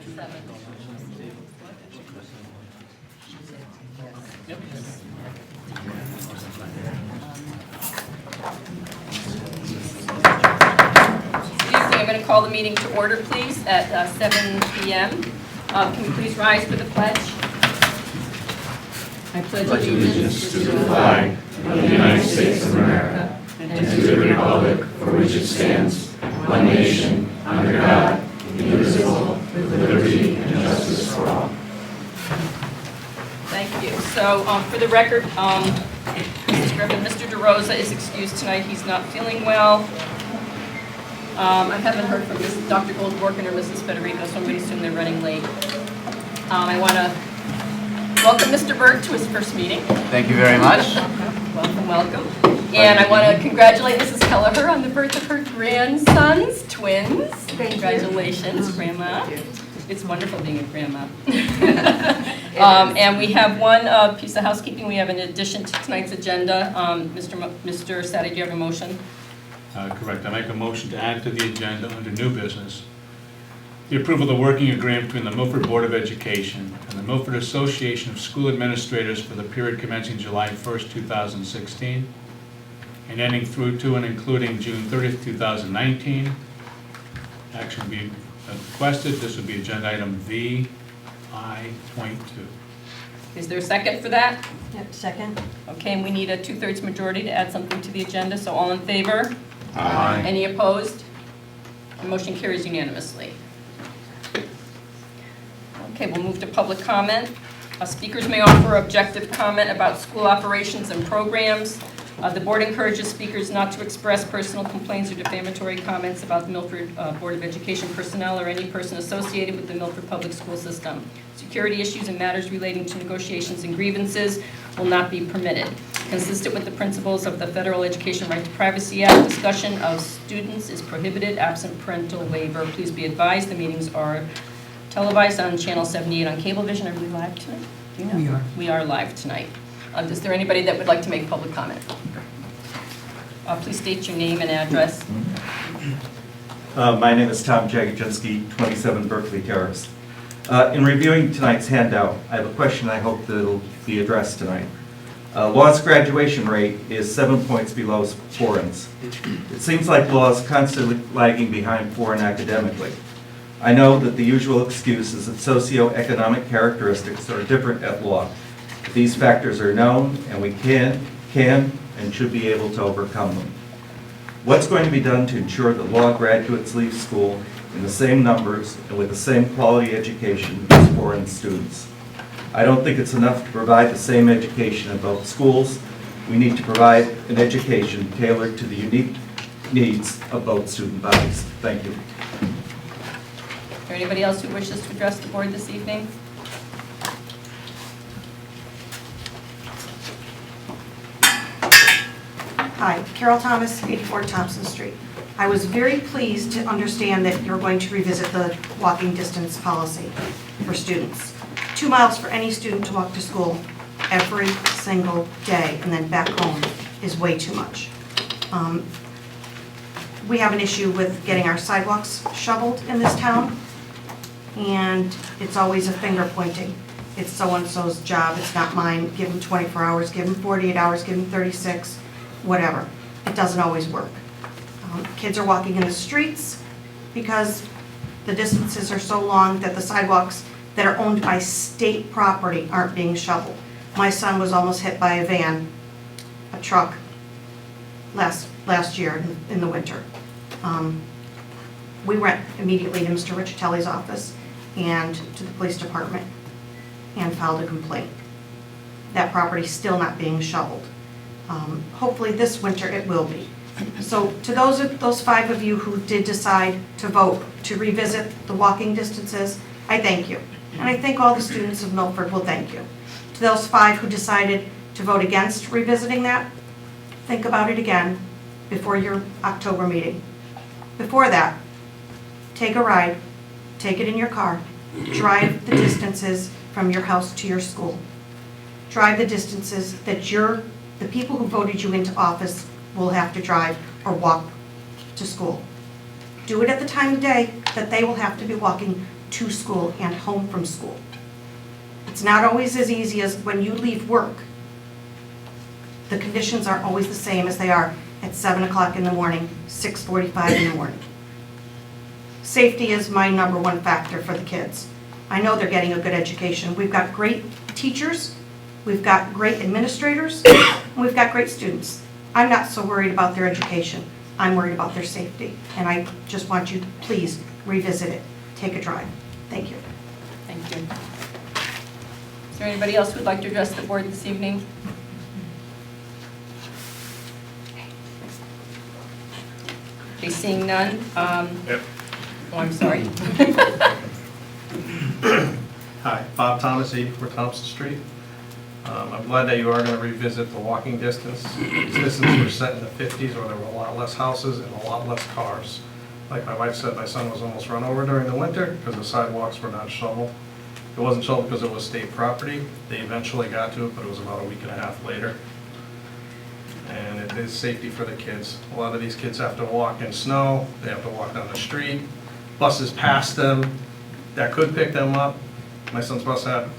I'm going to call the meeting to order, please, at 7 p.m. Can we please rise for the pledge? I pledge allegiance to the flag of the United States of America and to the republic for which it stands, one nation, under God, indivisible, with liberty and justice for all. Thank you. So, for the record, Mrs. Griffin, Mr. DeRosa is excused tonight. He's not feeling well. I haven't heard from Dr. Goldborken or Mrs. Federico, so I'm going to assume they're running late. I want to welcome Mr. Berg to his first meeting. Thank you very much. Welcome, welcome. And I want to congratulate Mrs. Kelleher on the birth of her grandsons, twins. Congratulations, Grandma. It's wonderful being a grandma. And we have one piece of housekeeping. We have an addition to tonight's agenda. Mr. Sadi, do you have a motion? Correct. I make a motion to add to the agenda under new business the approval of the working agreement between the Milford Board of Education and the Milford Association of School Administrators for the period commencing July 1st, 2016 and ending through to and including June 30th, 2019. Action will be requested. This would be agenda item VI.2. Is there a second for that? Yep, second. Okay, and we need a 2/3 majority to add something to the agenda, so all in favor? Aye. Any opposed? The motion carries unanimously. Okay, we'll move to public comment. Speakers may offer objective comment about school operations and programs. The board encourages speakers not to express personal complaints or defamatory comments about the Milford Board of Education personnel or any person associated with the Milford Public School System. Security issues and matters relating to negotiations and grievances will not be permitted. Consistent with the principles of the Federal Education Right to Privacy Act, discussion of students is prohibited absent parental waiver. Please be advised the meetings are televised on Channel 78 on Cablevision. Are we live tonight? Do you know? We are. We are live tonight. Is there anybody that would like to make public comment? Please state your name and address. My name is Tom Jagodzinski, 27 Berkeley Terrace. In reviewing tonight's handout, I have a question I hope that will be addressed tonight. Law's graduation rate is 7 points below foreign's. It seems like law is constantly lagging behind foreign academically. I know that the usual excuse is that socioeconomic characteristics are different at law. These factors are known, and we can and should be able to overcome them. What's going to be done to ensure that law graduates leave school in the same numbers and with the same quality education as foreign students? I don't think it's enough to provide the same education in both schools. We need to provide an education tailored to the unique needs of both student bodies. Thank you. Is there anybody else who wishes to address the board this evening? Hi, Carol Thomas, 84 Thompson Street. I was very pleased to understand that you're going to revisit the walking distance policy for students. 2 miles for any student to walk to school every single day and then back home is way too much. We have an issue with getting our sidewalks shoveled in this town, and it's always a finger pointing. It's so-and-so's job, it's not mine. Give them 24 hours, give them 48 hours, give them 36, whatever. It doesn't always work. Kids are walking in the streets because the distances are so long that the sidewalks that are owned by state property aren't being shoveled. My son was almost hit by a truck, last year in the winter. We went immediately to Mr. Riccitelli's office and to the police department and filed a complaint. That property's still not being shoveled. Hopefully this winter it will be. So to those 5 of you who did decide to vote to revisit the walking distances, I thank you. And I think all the students of Milford will thank you. To those 5 who decided to vote against revisiting that, think about it again before your October meeting. Before that, take a ride, take it in your car, drive the distances from your house to your school. Drive the distances that the people who voted you into office will have to drive or walk to school. Do it at the time of day that they will have to be walking to school and home from school. It's not always as easy as when you leave work. The conditions aren't always the same as they are at 7 o'clock in the morning, 6:45 in the morning. Safety is my number one factor for the kids. I know they're getting a good education. We've got great teachers, we've got great administrators, and we've got great students. I'm not so worried about their education. I'm worried about their safety. And I just want you to please revisit it. Take a drive. Thank you. Thank you. Is there anybody else who would like to address the board this evening? Okay, seeing none. Yep. Oh, I'm sorry. Hi, Bob Thomas, 84 Thompson Street. I'm glad that you are going to revisit the walking distance. Distances were set in the 50s where there were a lot less houses and a lot less cars. Like my wife said, my son was almost run over during the winter because the sidewalks were not shoveled. It wasn't shoveled because it was state property. They eventually got to it, but it was about a week and a half later. And it is safety for the kids. A lot of these kids have to walk in snow, they have to walk down the street, buses pass them that could pick them up. My son's bus had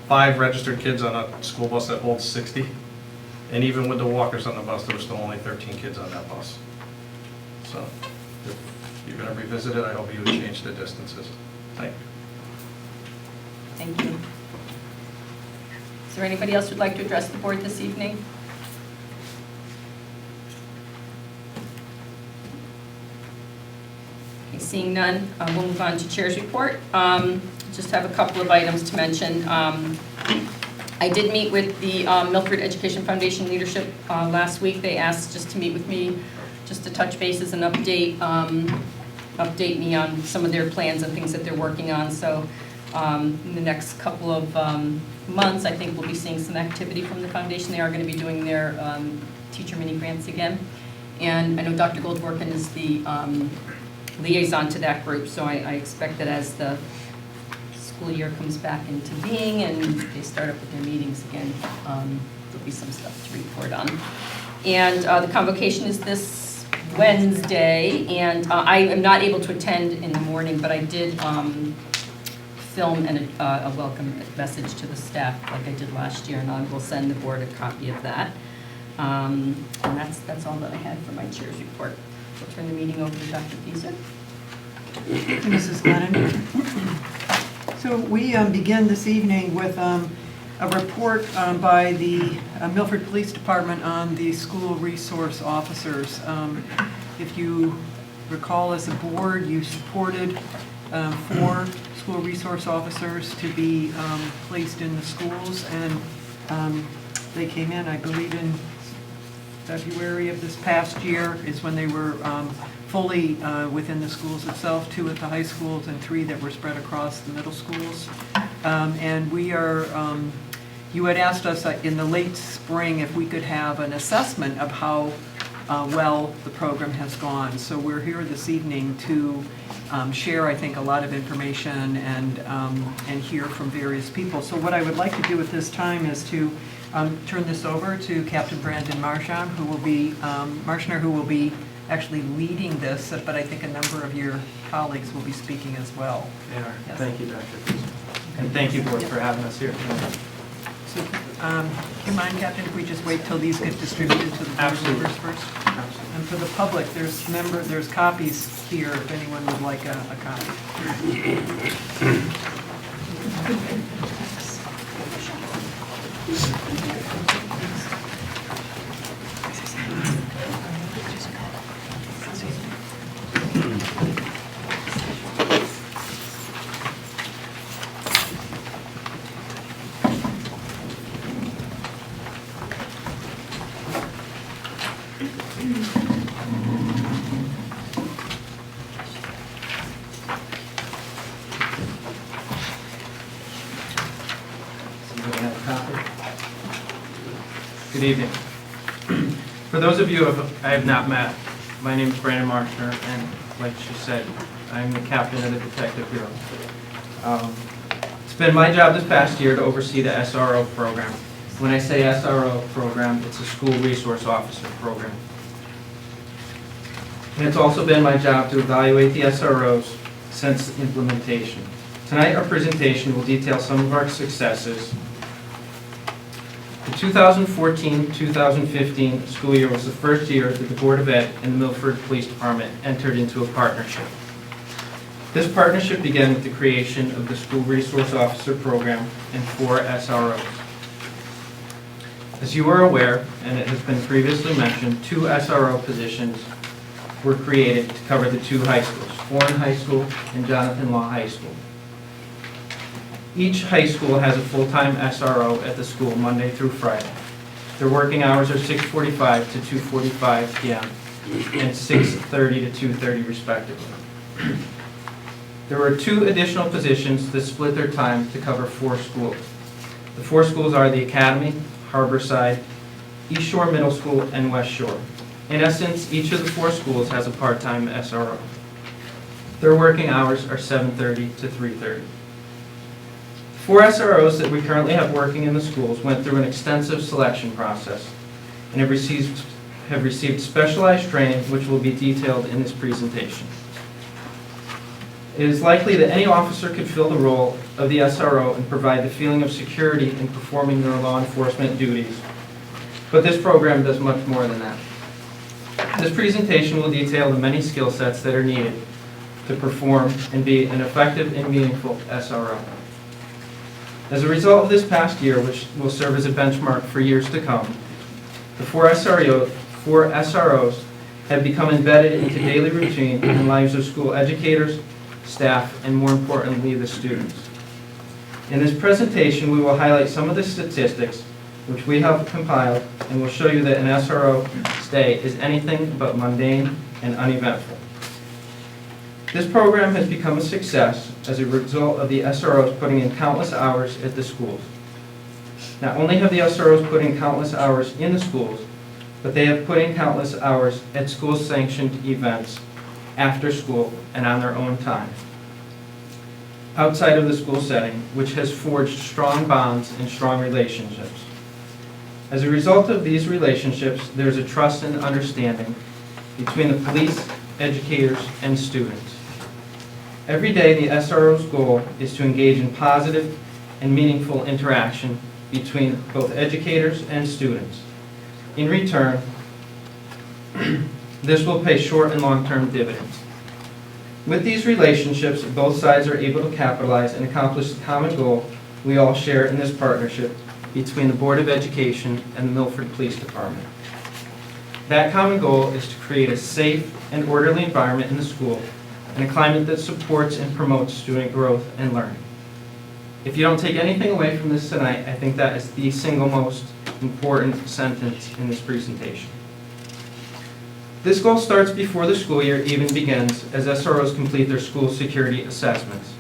5 registered kids on a school bus that holds 60. And even with the walkers on the bus, there were still only 13 kids on that bus. So if you're going to revisit it, I hope you would change the distances. Thank you. Thank you. Is there anybody else who'd like to address the board this evening? Okay, seeing none, we'll move on to Chair's report. Just have a couple of items to mention. I did meet with the Milford Education Foundation leadership last week. They asked just to meet with me, just to touch bases and update me on some of their plans and things that they're working on. So in the next couple of months, I think we'll be seeing some activity from the foundation. They are going to be doing their teacher mini grants again. And I know Dr. Goldworkin is the liaison to that group, so I expect that as the school year comes back into being and they start up with their meetings again, there'll be some stuff to report on. And the convocation is this Wednesday, and I am not able to attend in the morning, but I did film a welcome message to the staff like I did last year, and I will send the board a copy of that. And that's all that I had for my chair's report. I'll turn the meeting over to Dr. Fieser. Mrs. Glennon. So we begin this evening with a report by the Milford Police Department on the school resource officers. If you recall, as a board, you supported 4 school resource officers to be placed in the schools, and they came in, I believe, in February of this past year is when they were fully within the schools itself, 2 at the high schools and 3 that were spread across the middle schools. And we are, you had asked us in the late spring if we could have an assessment of how well the program has gone. So we're here this evening to share, I think, a lot of information and hear from various people. So what I would like to do at this time is to turn this over to Captain Brandon Marshner, who will be actually leading this, but I think a number of your colleagues will be speaking as well. They are. Yes. Thank you, Dr. Fieser. And thank you, board, for having us here tonight. So, do you mind, Captain, if we just wait till these get distributed to the board Absolutely. members first? Absolutely. And for the public, there's copies here if anyone would like a copy. Somebody have a copy? Good evening. For those of you I have not met, my name is Brandon Marshner, and like she said, I'm the captain of the Detective Bureau. It's been my job this past year to oversee the SRO program. When I say SRO program, it's a school resource officer program. And it's also been my job to evaluate the SROs since implementation. Tonight, our presentation will detail some of our successes. The 2014-2015 school year was the first year that the Board of Ed and the Milford Police Department entered into a partnership. This partnership began with the creation of the School Resource Officer Program and 4 SROs. As you are aware, and it has been previously mentioned, 2 SRO positions were created to cover the 2 high schools, Warren High School and Jonathan Law High School. Each high school has a full-time SRO at the school Monday through Friday. Their working hours are 6:45 to 2:45 p.m. and 6:30 to 2:30 respectively. There were 2 additional positions that split their time to cover 4 schools. The 4 schools are the Academy, Harborside, East Shore Middle School, and West Shore. In essence, each of the 4 schools has a part-time SRO. Their working hours are 7:30 to 3:30. 4 SROs that we currently have working in the schools went through an extensive selection process and have received specialized training, which will be detailed in this presentation. It is likely that any officer could fill the role of the SRO and provide the feeling of security in performing their law enforcement duties, but this program does much more than that. This presentation will detail the many skill sets that are needed to perform and be an effective and meaningful SRO. As a result of this past year, which will serve as a benchmark for years to come, the 4 SROs have become embedded into daily routine and lives of school educators, staff, and more importantly, the students. In this presentation, we will highlight some of the statistics which we have compiled and will show you that an SRO stay is anything but mundane and uneventful. This program has become a success as a result of the SROs putting in countless hours at the schools. Not only have the SROs put in countless hours in the schools, but they have put in countless hours at school-sanctioned events after school and on their own time, outside of the school setting, which has forged strong bonds and strong relationships. As a result of these relationships, there's a trust and understanding between the police, educators, and students. Every day, the SRO's goal is to engage in positive and meaningful interaction between both educators and students. In return, this will pay short and long-term dividends. With these relationships, both sides are able to capitalize and accomplish the common goal we all share in this partnership between the Board of Education and the Milford Police Department. That common goal is to create a safe and orderly environment in the school and a climate that supports and promotes student growth and learning. If you don't take anything away from this tonight, I think that is the single most important sentence in this presentation. This goal starts before the school year even begins, as SROs complete their school security assessments.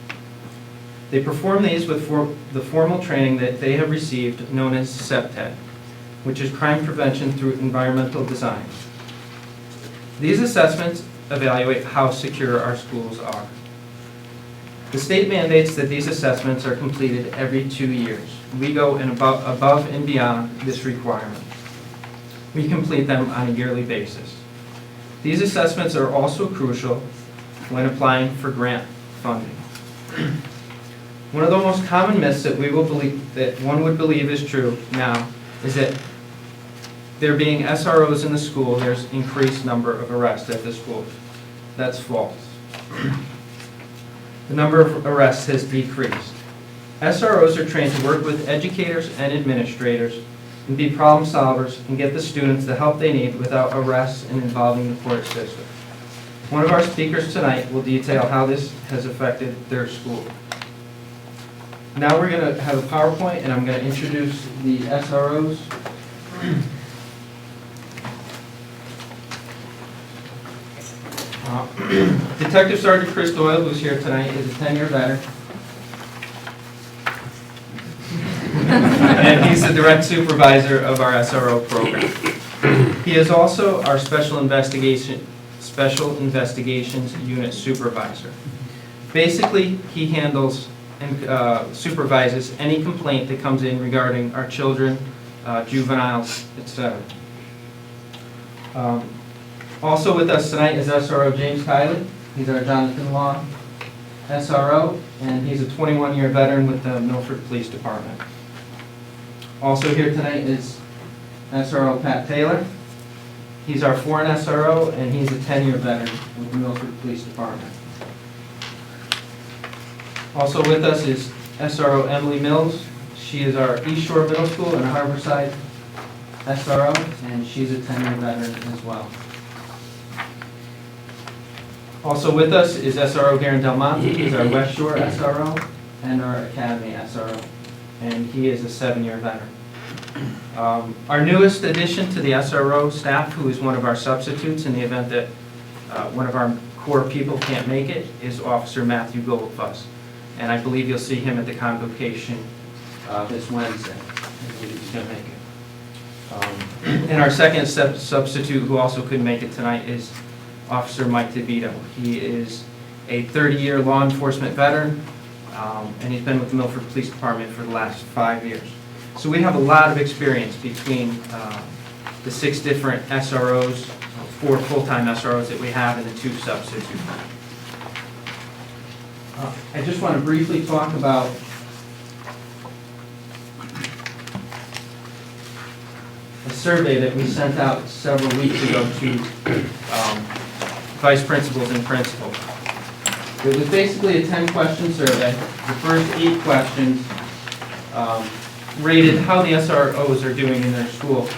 They perform these with the formal training that they have received, known as CEPTED, which is Crime Prevention Through Environmental Design. These assessments evaluate how secure our schools are. The state mandates that these assessments are completed every 2 years. We go above and beyond this requirement. We complete them on a yearly basis. These assessments are also crucial when applying for grant funding. One of the most common myths that one would believe is true now is that there being SROs in the school, there's increased number of arrests at the schools. That's false. The number of arrests has decreased. SROs are trained to work with educators and administrators and be problem solvers and get the students the help they need without arrests and involving the court system. One of our speakers tonight will detail how this has affected their school. Now we're going to have a PowerPoint and I'm going to introduce the SROs. Detective Sergeant Chris Doyle, who's here tonight, is a 10-year veteran. And he's the direct supervisor of our SRO program. He is also our Special Investigations Unit Supervisor. Basically, he handles and supervises any complaint that comes in regarding our children, juveniles, etc. Also with us tonight is SRO James Kiley. He's our Jonathan Law SRO, and he's a 21-year veteran with the Milford Police Department. Also here tonight is SRO Pat Taylor. He's our foreign SRO, and he's a 10-year veteran with the Milford Police Department. Also with us is SRO Emily Mills. She is our East Shore Middle School and Harborside SRO, and she's a 10-year veteran as well. Also with us is SRO Garen Del Monte. He's our West Shore SRO and our Academy SRO, and he is a 7-year veteran. Our newest addition to the SRO staff, who is one of our substitutes in the event that one of our core people can't make it, is Officer Matthew Goldfuss. And I believe you'll see him at the convocation this Wednesday. I believe he's going to make it. And our second substitute, who also couldn't make it tonight, is Officer Mike DeVito. He is a 30-year law enforcement veteran, and he's been with the Milford Police Department for the last 5 years. So we have a lot of experience between the 6 different SROs, 4 full-time SROs that we have, and the 2 substitutes. I just want to briefly talk about a survey that we sent out several weeks ago to vice principals and principals. It was basically a 10-question survey. The first 8 questions rated how the SROs are doing in their school.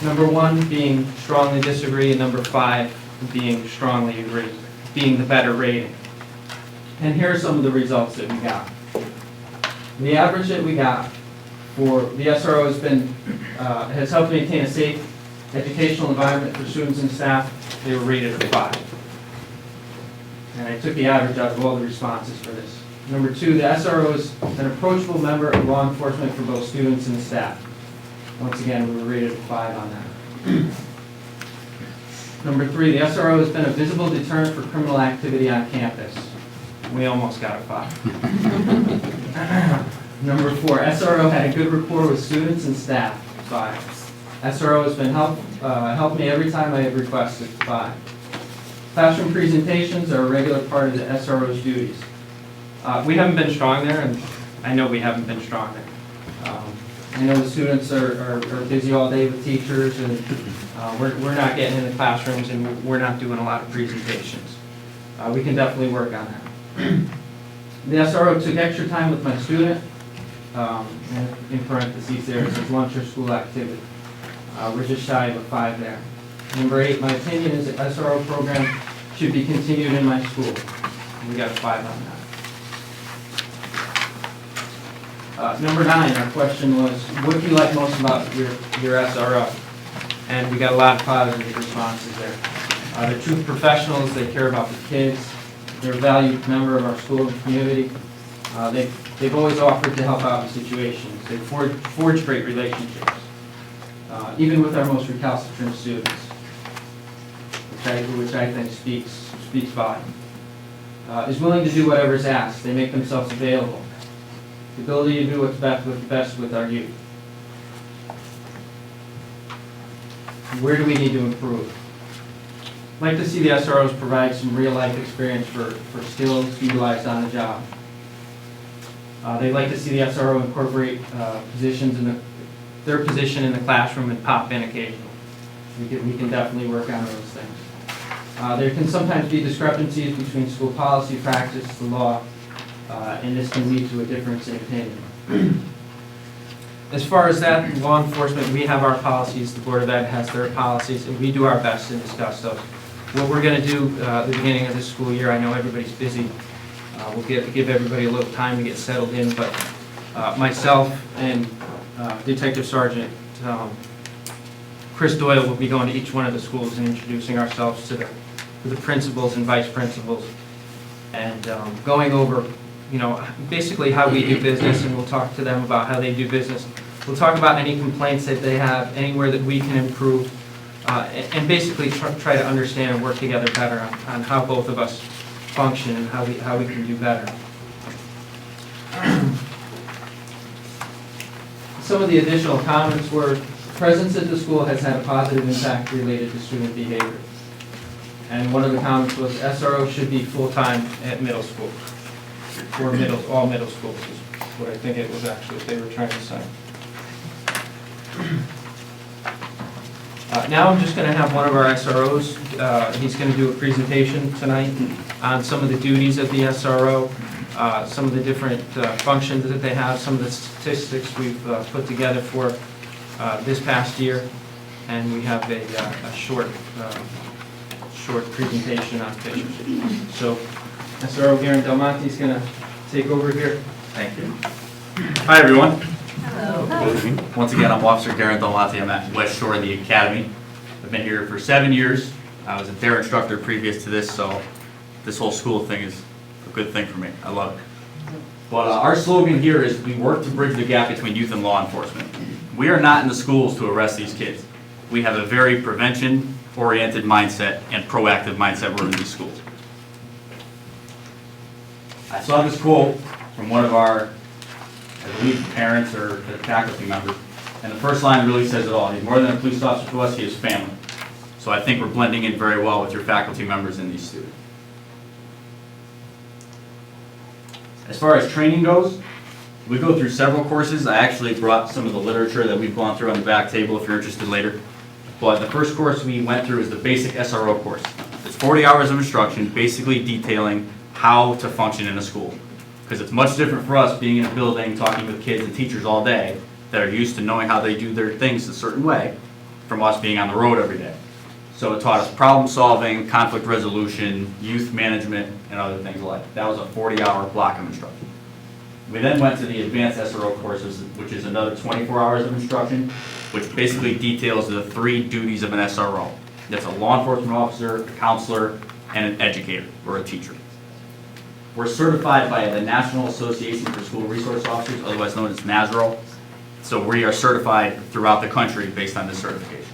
Number 1 being strongly disagree, and number 5 being strongly agree, being the better rating. And here are some of the results that we got. The average that we got for the SRO has helped maintain a safe educational environment for students and staff. They were rated a 5. And I took the average out of all the responses for this. Number 2, the SRO is an approachable member of law enforcement for both students and staff. Once again, we were rated a 5 on that. Number 3, the SRO has been a visible deterrent for criminal activity on campus. We almost got a 5. Number 4, SRO had a good rapport with students and staff. 5. SRO has been helped me every time I have requested. 5. Classroom presentations are a regular part of the SRO's duties. We haven't been strong there, and I know we haven't been strong there. I know the students are busy all day with teachers, and we're not getting in the classrooms, and we're not doing a lot of presentations. We can definitely work on that. The SRO took extra time with my student, and in parentheses there it says lunch or school activity. We're just shy of a 5 there. Number 8, my opinion is the SRO program should be continued in my school. We got a 5 on that. Number 9, our question was, what do you like most about your SRO? And we got a lot of positive responses there. They're true professionals, they care about the kids, they're a valued member of our school and community. They've always offered to help out in situations. They've forged great relationships, even with our most recalcitrant students, which I think speaks volume. Is willing to do whatever is asked. They make themselves available. The ability to do what's best with our youth. Where do we need to improve? I'd like to see the SROs provide some real-life experience for skills utilized on the job. They'd like to see the SRO incorporate their position in the classroom and pop in occasionally. We can definitely work on those things. There can sometimes be discrepancies between school policy, practice, the law, and this can lead to a difference in opinion. As far as that, law enforcement, we have our policies, the Board of Ed has their policies, and we do our best to discuss those. What we're going to do at the beginning of this school year, I know everybody's busy, we'll give everybody a little time to get settled in, but myself and Detective Sergeant Chris Doyle will be going to each one of the schools and introducing ourselves to the principals and vice principals, and going over, basically how we do business, and we'll talk to them about how they do business. We'll talk about any complaints that they have, anywhere that we can improve, and basically try to understand and work together better on how both of us function and how we can do better. Some of the additional comments were, presence at the school has had a positive impact related to student behavior. And one of the comments was, SRO should be full-time at middle school. for all middle schools, is what I think it was actually what they were trying to say. Now I'm just going to have one of our SROs, he's going to do a presentation tonight on some of the duties of the SRO, some of the different functions that they have, some of the statistics we've put together for this past year, and we have a short presentation on pictures. So SRO Garen Del Monte is going to take over here. Thank you. Hi, everyone. Once again, I'm Officer Darren Del Monte. I'm at West Shore, the Academy. I've been here for 7 years. I was a dare instructor previous to this, so this whole school thing is a good thing for me. I love it. But our slogan here is we work to bridge the gap between youth and law enforcement. We are not in the schools to arrest these kids. We have a very prevention-oriented mindset and proactive mindset when we're in these schools. I saw this quote from one of our, I believe, parents or faculty members, and the first line really says it all. He's more than a police officer to us, he is family. So I think we're blending in very well with your faculty members and these students. As far as training goes, we go through several courses. I actually brought some of the literature that we've gone through on the back table if you're interested later. But the first course we went through is the basic SRO course. It's 40 hours of instruction, basically detailing how to function in a school. Because it's much different for us being in a building, talking with kids and teachers all day that are used to knowing how they do their things a certain way, from us being on the road every day. So it taught us problem solving, conflict resolution, youth management, and other things like that. That was a 40-hour block of instruction. We then went to the advanced SRO courses, which is another 24 hours of instruction, which basically details the 3 duties of an SRO. That's a law enforcement officer, a counselor, and an educator, or a teacher. We're certified by the National Association for School Resource Officers, otherwise known as NASRO. So we are certified throughout the country based on this certification.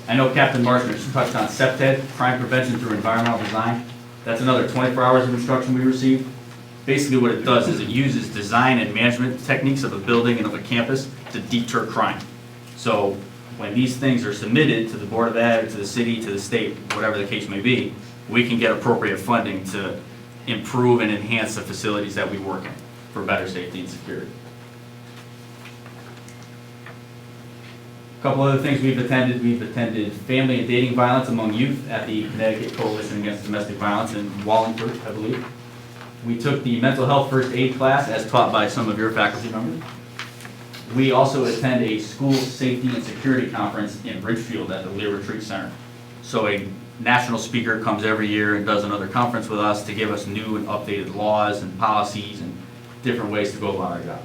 I know Captain Marshall touched on CEPTED, crime prevention through environmental design. That's another 24 hours of instruction we received. Basically what it does is it uses design and management techniques of a building and of a campus to deter crime. So when these things are submitted to the Board of Ed, to the city, to the state, whatever the case may be, we can get appropriate funding to improve and enhance the facilities that we work in for better safety and security. A couple other things we've attended family and dating violence among youth at the Connecticut Coalition Against Domestic Violence in Wallingford, I believe. We took the mental health first aid class as taught by some of your faculty members. We also attend a school safety and security conference in Ridgefield at the Lear Retreat Center. So a national speaker comes every year and does another conference with us to give us new and updated laws and policies and different ways to go about our job.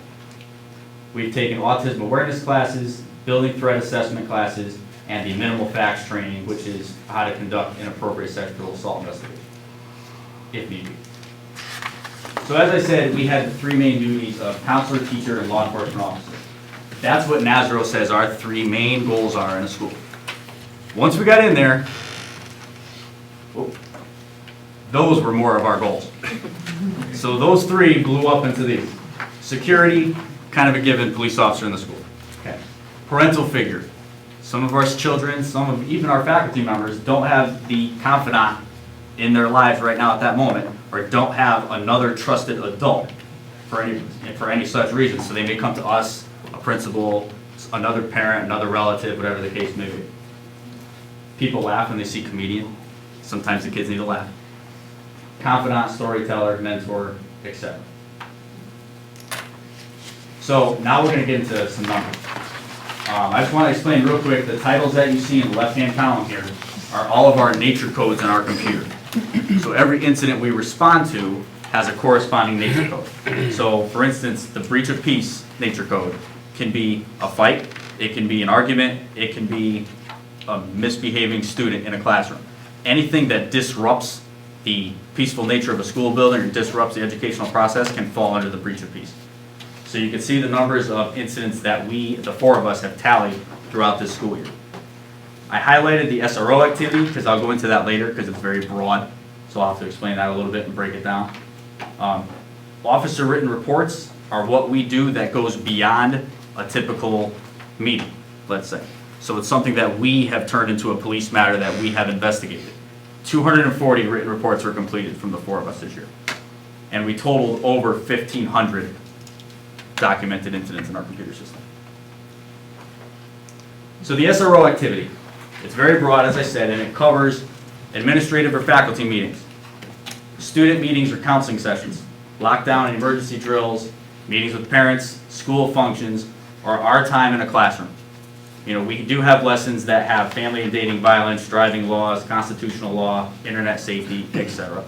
We've taken autism awareness classes, building threat assessment classes, and the minimal facts training, which is how to conduct an appropriate sexual assault investigation, if need be. So as I said, we had the 3 main duties of counselor, teacher, and law enforcement officer. That's what NASRO says our 3 main goals are in a school. Once we got in there, those were more of our goals. So those 3 blew up into these. Security, kind of a given, police officer in the school. Okay. Parental figure. Some of our children, some of even our faculty members don't have the confidant in their lives right now at that moment, or don't have another trusted adult for any such reason. So they may come to us, a principal, another parent, another relative, whatever the case may be. People laugh when they see comedian. Sometimes the kids need to laugh. Confidant, storyteller, mentor, etc. So now we're going to get into some numbers. I just want to explain real quick, the titles that you see in the left-hand column here are all of our nature codes in our computer. So every incident we respond to has a corresponding nature code. So for instance, the breach of peace nature code can be a fight, it can be an argument, it can be a misbehaving student in a classroom. Anything that disrupts the peaceful nature of a school building or disrupts the educational process can fall under the breach of peace. So you can see the numbers of incidents that the 4 of us, have tallied throughout this school year. I highlighted the SRO activity because I'll go into that later because it's very broad. So I'll have to explain that a little bit and break it down. Officer written reports are what we do that goes beyond a typical meeting, let's say. So it's something that we have turned into a police matter that we have investigated 240 written reports were completed from the 4 of us this year. And we totaled over 1,500 documented incidents in our computer system. So the SRO activity, it's very broad, as I said, and it covers administrative or faculty meetings, student meetings or counseling sessions, lockdown and emergency drills, meetings with parents, school functions, or our time in a classroom. You know, we do have lessons that have family and dating violence, driving laws, constitutional law, internet safety, etc.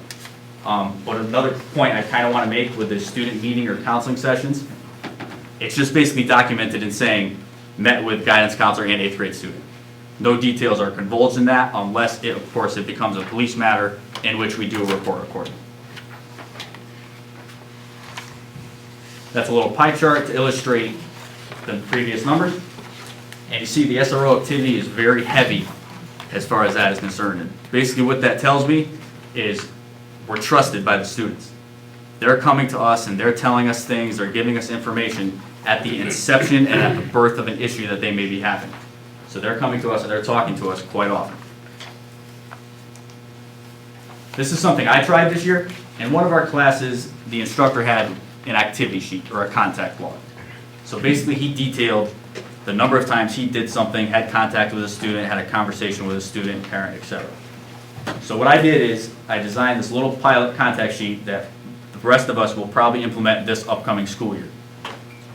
But another point I kind of want to make with the student meeting or counseling sessions, it's just basically documented in saying, met with guidance counselor and 8th grade student. No details are divulged in that unless, of course, it becomes a police matter in which we do a report accordingly. That's a little pie chart to illustrate the previous numbers. And you see the SRO activity is very heavy as far as that is concerned. And basically what that tells me is we're trusted by the students. They're coming to us and they're telling us things, they're giving us information at the inception and at the birth of an issue that they may be having. So they're coming to us and they're talking to us quite often. This is something I tried this year. In one of our classes, the instructor had an activity sheet or a contact log. So basically he detailed the number of times he did something, had contact with a student, had a conversation with a student, parent, etc. So what I did is I designed this little pilot contact sheet that the rest of us will probably implement this upcoming school year.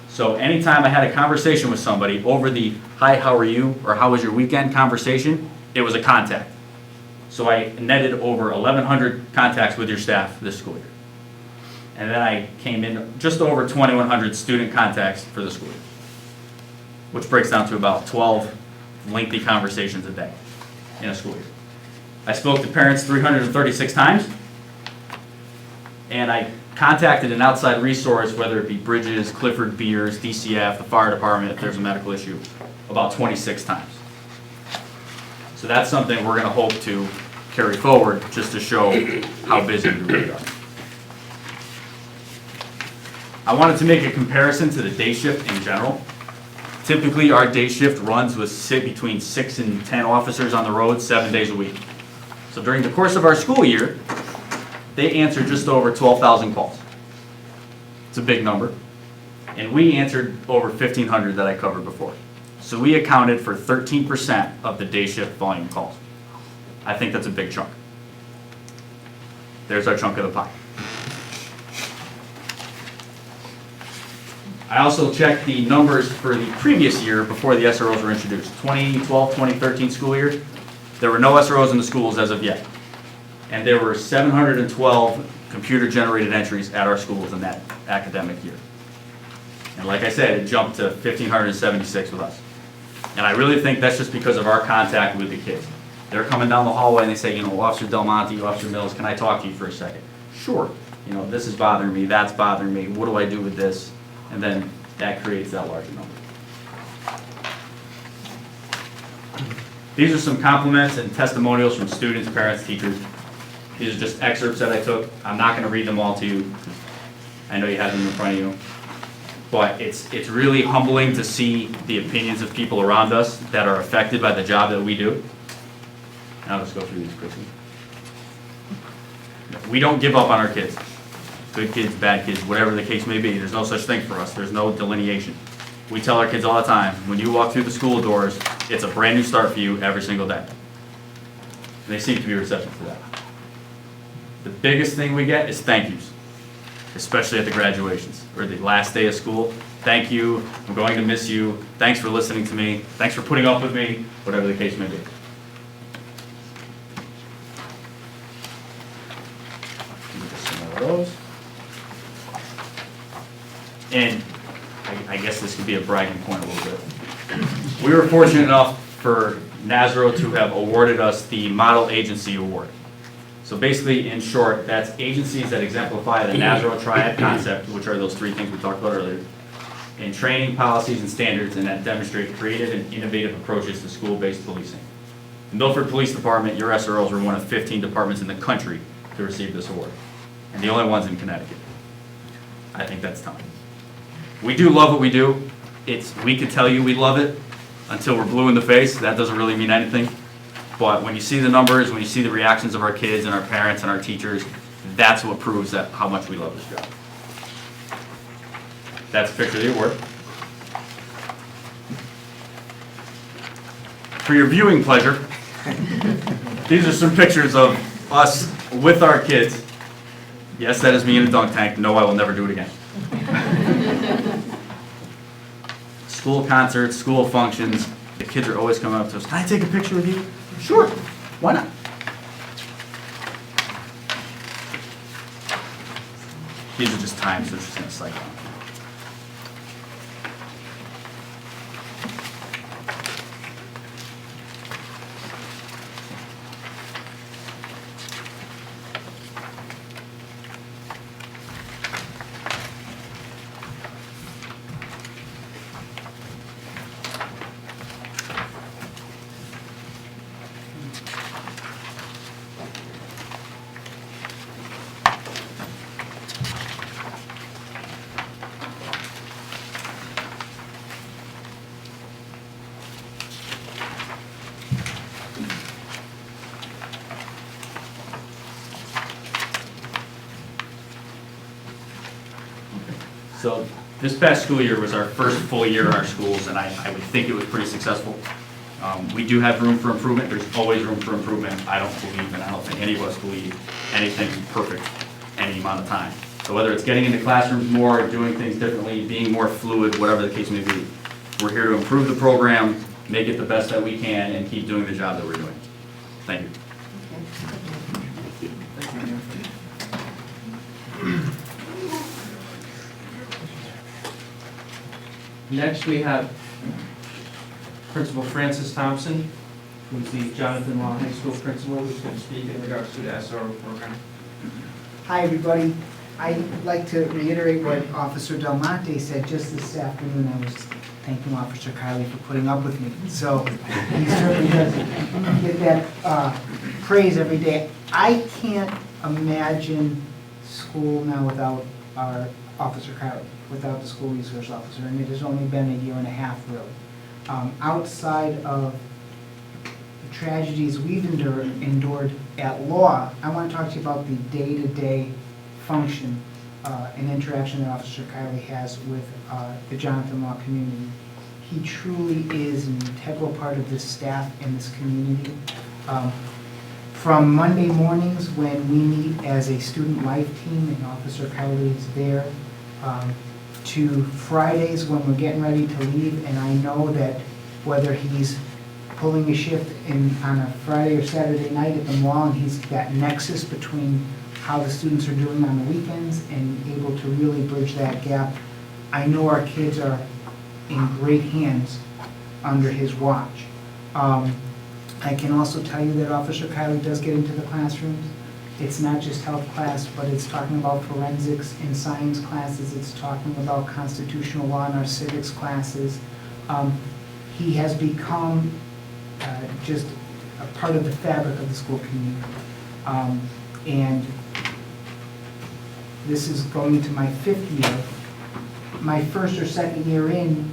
So anytime I had a conversation with somebody over the hi, how are you, or how was your weekend conversation, it was a contact. So I netted over 1,100 contacts with your staff this school year. And then I came in just over 2,100 student contacts for the school year, which breaks down to about 12 lengthy conversations a day in a school year. I spoke to parents 336 times, and I contacted an outside resource, whether it be Bridges, Clifford Beers, DCF, the fire department, if there's a medical issue, about 26 times. So that's something we're going to hope to carry forward just to show how busy we really are. I wanted to make a comparison to the day shift in general. Typically, our day shift runs with between 6 and 10 officers on the road 7 days a week. So during the course of our school year, they answered just over 12,000 calls. It's a big number. And we answered over 1,500 that I covered before. So we accounted for 13% of the day shift volume calls. I think that's a big chunk. There's our chunk of the pie. I also checked the numbers for the previous year before the SROs were introduced. 2012, 2013 school year, there were no SROs in the schools as of yet. And there were 712 computer-generated entries at our schools in that academic year. And like I said, it jumped to 1,576 with us. And I really think that's just because of our contact with the kids. They're coming down the hallway and they say, you know, Officer Del Monte, Officer Mills, can I talk to you for a second? Sure. You know, this is bothering me, that's bothering me, what do I do with this? And then that creates that larger number. These are some compliments and testimonials from students, parents, teachers. These are just excerpts that I took. I'm not going to read them all to you. I know you have them in front of you. But it's really humbling to see the opinions of people around us that are affected by the job that we do. And I'll just go through these quickly. We don't give up on our kids. Good kids, bad kids, whatever the case may be. There's no such thing for us. There's no delineation. We tell our kids all the time, when you walk through the school doors, it's a brand new start for you every single day. And they seem to be receptive to that. The biggest thing we get is thank yous, especially at the graduations or the last day of school. Thank you, I'm going to miss you, thanks for listening to me, thanks for putting up with me, whatever the case may be. Just some more of those. And I guess this could be a bragging point a little bit. We were fortunate enough for NASRO to have awarded us the Model Agency Award. So basically, in short, that's agencies that exemplify the NASRO triad concept, which are those three things we talked about earlier, in training, policies, and standards, and that demonstrate creative and innovative approaches to school-based policing. The Milford Police Department, your SROs, were one of 15 departments in the country to receive this award, and the only ones in Connecticut. I think that's telling. We do love what we do. We could tell you we love it until we're blue in the face. That doesn't really mean anything. But when you see the numbers, when you see the reactions of our kids and our parents and our teachers, that's what proves that how much we love this job. That's a picture of the award. For your viewing pleasure, these are some pictures of us with our kids. Yes, that is me in a dunk tank. No, I will never do it again. School concerts, school functions, the kids are always coming up to us, can I take a picture with you? Sure, why not? These are just times, so it's just gonna cycle on. So this past school year was our first full year in our schools, and I would think it was pretty successful. We do have room for improvement. There's always room for improvement. I don't believe, and I don't think any of us believe anything's perfect any amount of time. So whether it's getting into classrooms more, doing things differently, being more fluid, whatever the case may be, we're here to improve the program, make it the best that we can, and keep doing the job that we're doing. Thank you. Next, we have Principal Francis Thompson, who's the Jonathan Law High School principal, who's going to speak in regards to the SRO program. Hi, everybody. I'd like to reiterate what Officer Del Monte said just this afternoon. I was thanking Officer Kiley for putting up with me. So he certainly does get that praise every day. I can't imagine school now without our Officer Kiley, without the school resource officer, and it has only been a year and a half, really. Outside of the tragedies we've endured at law, I want to talk to you about the day-to-day function and interaction that Officer Kiley has with the Jonathan Law community. He truly is an integral part of this staff and this community. From Monday mornings when we meet as a student life team and Officer Kiley is there, to Fridays when we're getting ready to leave, and I know that whether he's pulling a shift on a Friday or Saturday night at the mall, and he's that nexus between how the students are doing on the weekends and able to really bridge that gap. I know our kids are in great hands under his watch. I can also tell you that Officer Kiley does get into the classrooms. It's not just health class, but it's talking about forensics in science classes. It's talking about constitutional law in our civics classes. He has become just a part of the fabric of the school community. And this is going into my 5th year. My first or second year in,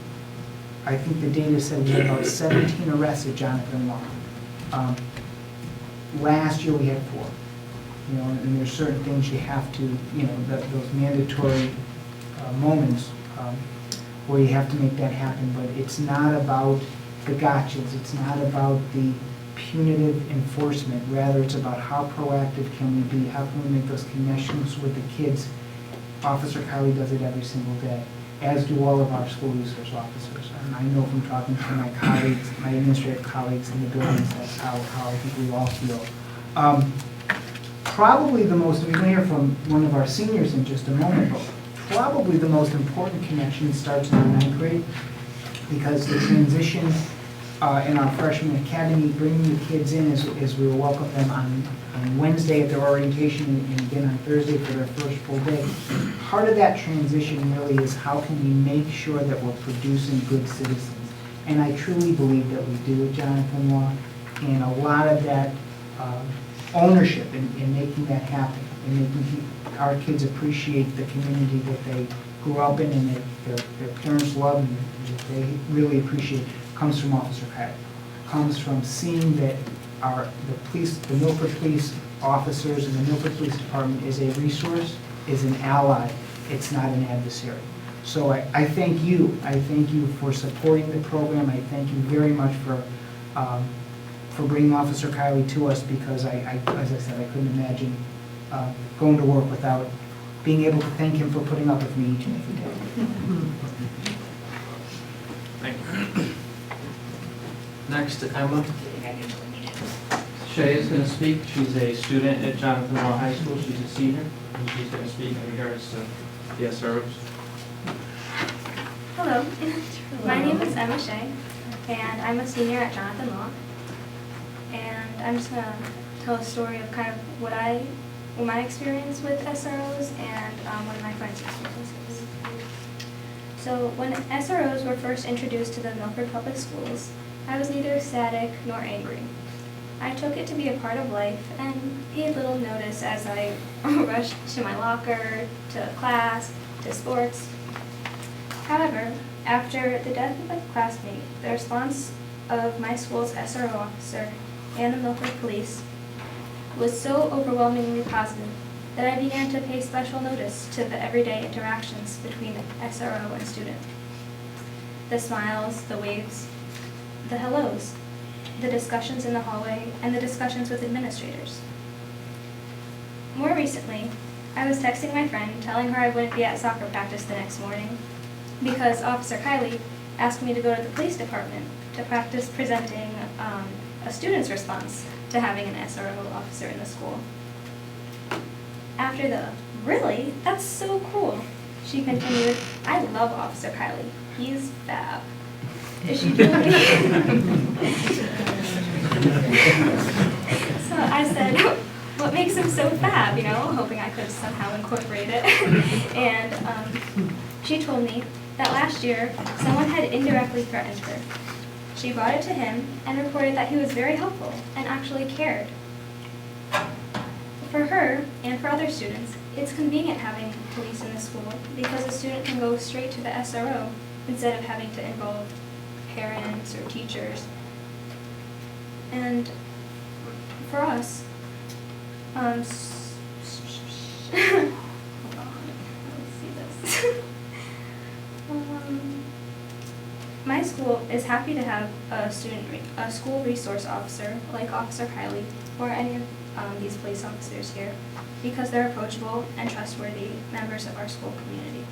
I think the data said we had about 17 arrests at Jonathan Law. Last year we had 4. You know, and there's certain things you have to, you know, those mandatory moments where you have to make that happen. But it's not about the gotchas. It's not about the punitive enforcement. Rather, it's about how proactive can we be? How can we make those connections with the kids? Officer Kiley does it every single day, as do all of our school resource officers. And I know from talking to my colleagues, my administrative colleagues in the buildings, that's how I think we all feel. Probably the most, we're going to hear from one of our seniors in just a moment, but probably the most important connection starts in the 9th grade, because the transition in our freshman academy, bringing the kids in as we will welcome them on Wednesday at their orientation and again on Thursday for their first full day. Part of that transition really is how can we make sure that we're producing good citizens. And I truly believe that we do at Jonathan Law, and a lot of that ownership in making that happen, and making our kids appreciate the community that they grew up in and that their parents love and that they really appreciate, comes from Officer Kiley. Comes from seeing that the Milford Police officers and the Milford Police Department is a resource, is an ally. It's not an adversary. So I thank you. I thank you for supporting the program. I thank you very much for bringing Officer Kiley to us, because as I said, I couldn't imagine going to work without being able to thank him for putting up with me each and every day. Thank you. Next, Emma. Shay is going to speak. She's a student at Jonathan Law High School. She's a senior, and she's going to speak in regards to the SROs. Hello, my name is Emma Shea, and I'm a senior at Jonathan Law. And I'm just going to tell a story of kind of what my experience with SROs and one of my friends' experiences. So when SROs were first introduced to the Milford Public Schools, I was neither ecstatic nor angry. I took it to be a part of life and paid little notice as I rushed to my locker, to class, to sports. However, after the death of a classmate, the response of my school's SRO officer and the Milford Police was so overwhelmingly positive that I began to pay special notice to the everyday interactions between the SRO and student. The smiles, the waves, the hellos, the discussions in the hallway, and the discussions with administrators. More recently, I was texting my friend telling her I wouldn't be at soccer practice the next morning because Officer Kiley asked me to go to the police department to practice presenting a student's response to having an SRO officer in the school. After the, "Really? That's so cool," she continued, "I love Officer Kiley. He's fab." She told me. So I said, "What makes him so fab?" Hoping I could somehow incorporate it. And she told me that last year, someone had indirectly threatened her. She brought it to him and reported that he was very helpful and actually cared. For her, and for other students, it's convenient having police in the school because a student can go straight to the SRO instead of having to involve parents or teachers. And for us, hold on, let's see this. My school is happy to have a school resource officer like Officer Kiley or any of these police officers here because they're approachable and trustworthy members of our school community.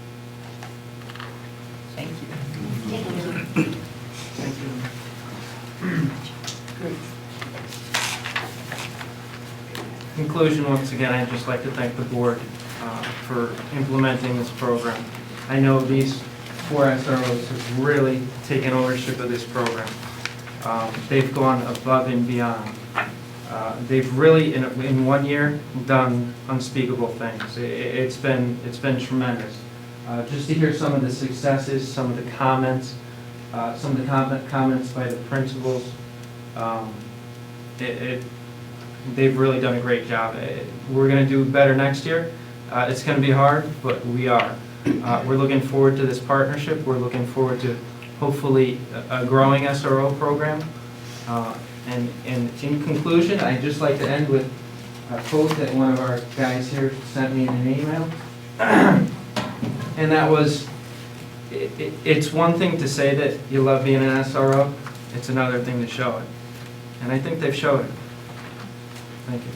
Thank you. Thank you. Conclusion, once again, I'd just like to thank the board for implementing this program. I know these 4 SROs have really taken ownership of this program. They've gone above and beyond. They've really, in 1 year, done unspeakable things. It's been tremendous. Just to hear some of the successes, some of the comments, comments by the principals, they've really done a great job. We're going to do better next year. It's going to be hard, but we are. We're looking forward to this partnership. We're looking forward to hopefully a growing SRO program. And in conclusion, I'd just like to end with a quote that one of our guys here sent me in an email. And that was, it's one thing to say that you love being an SRO, it's another thing to show it. And I think they've showed it. Thank you.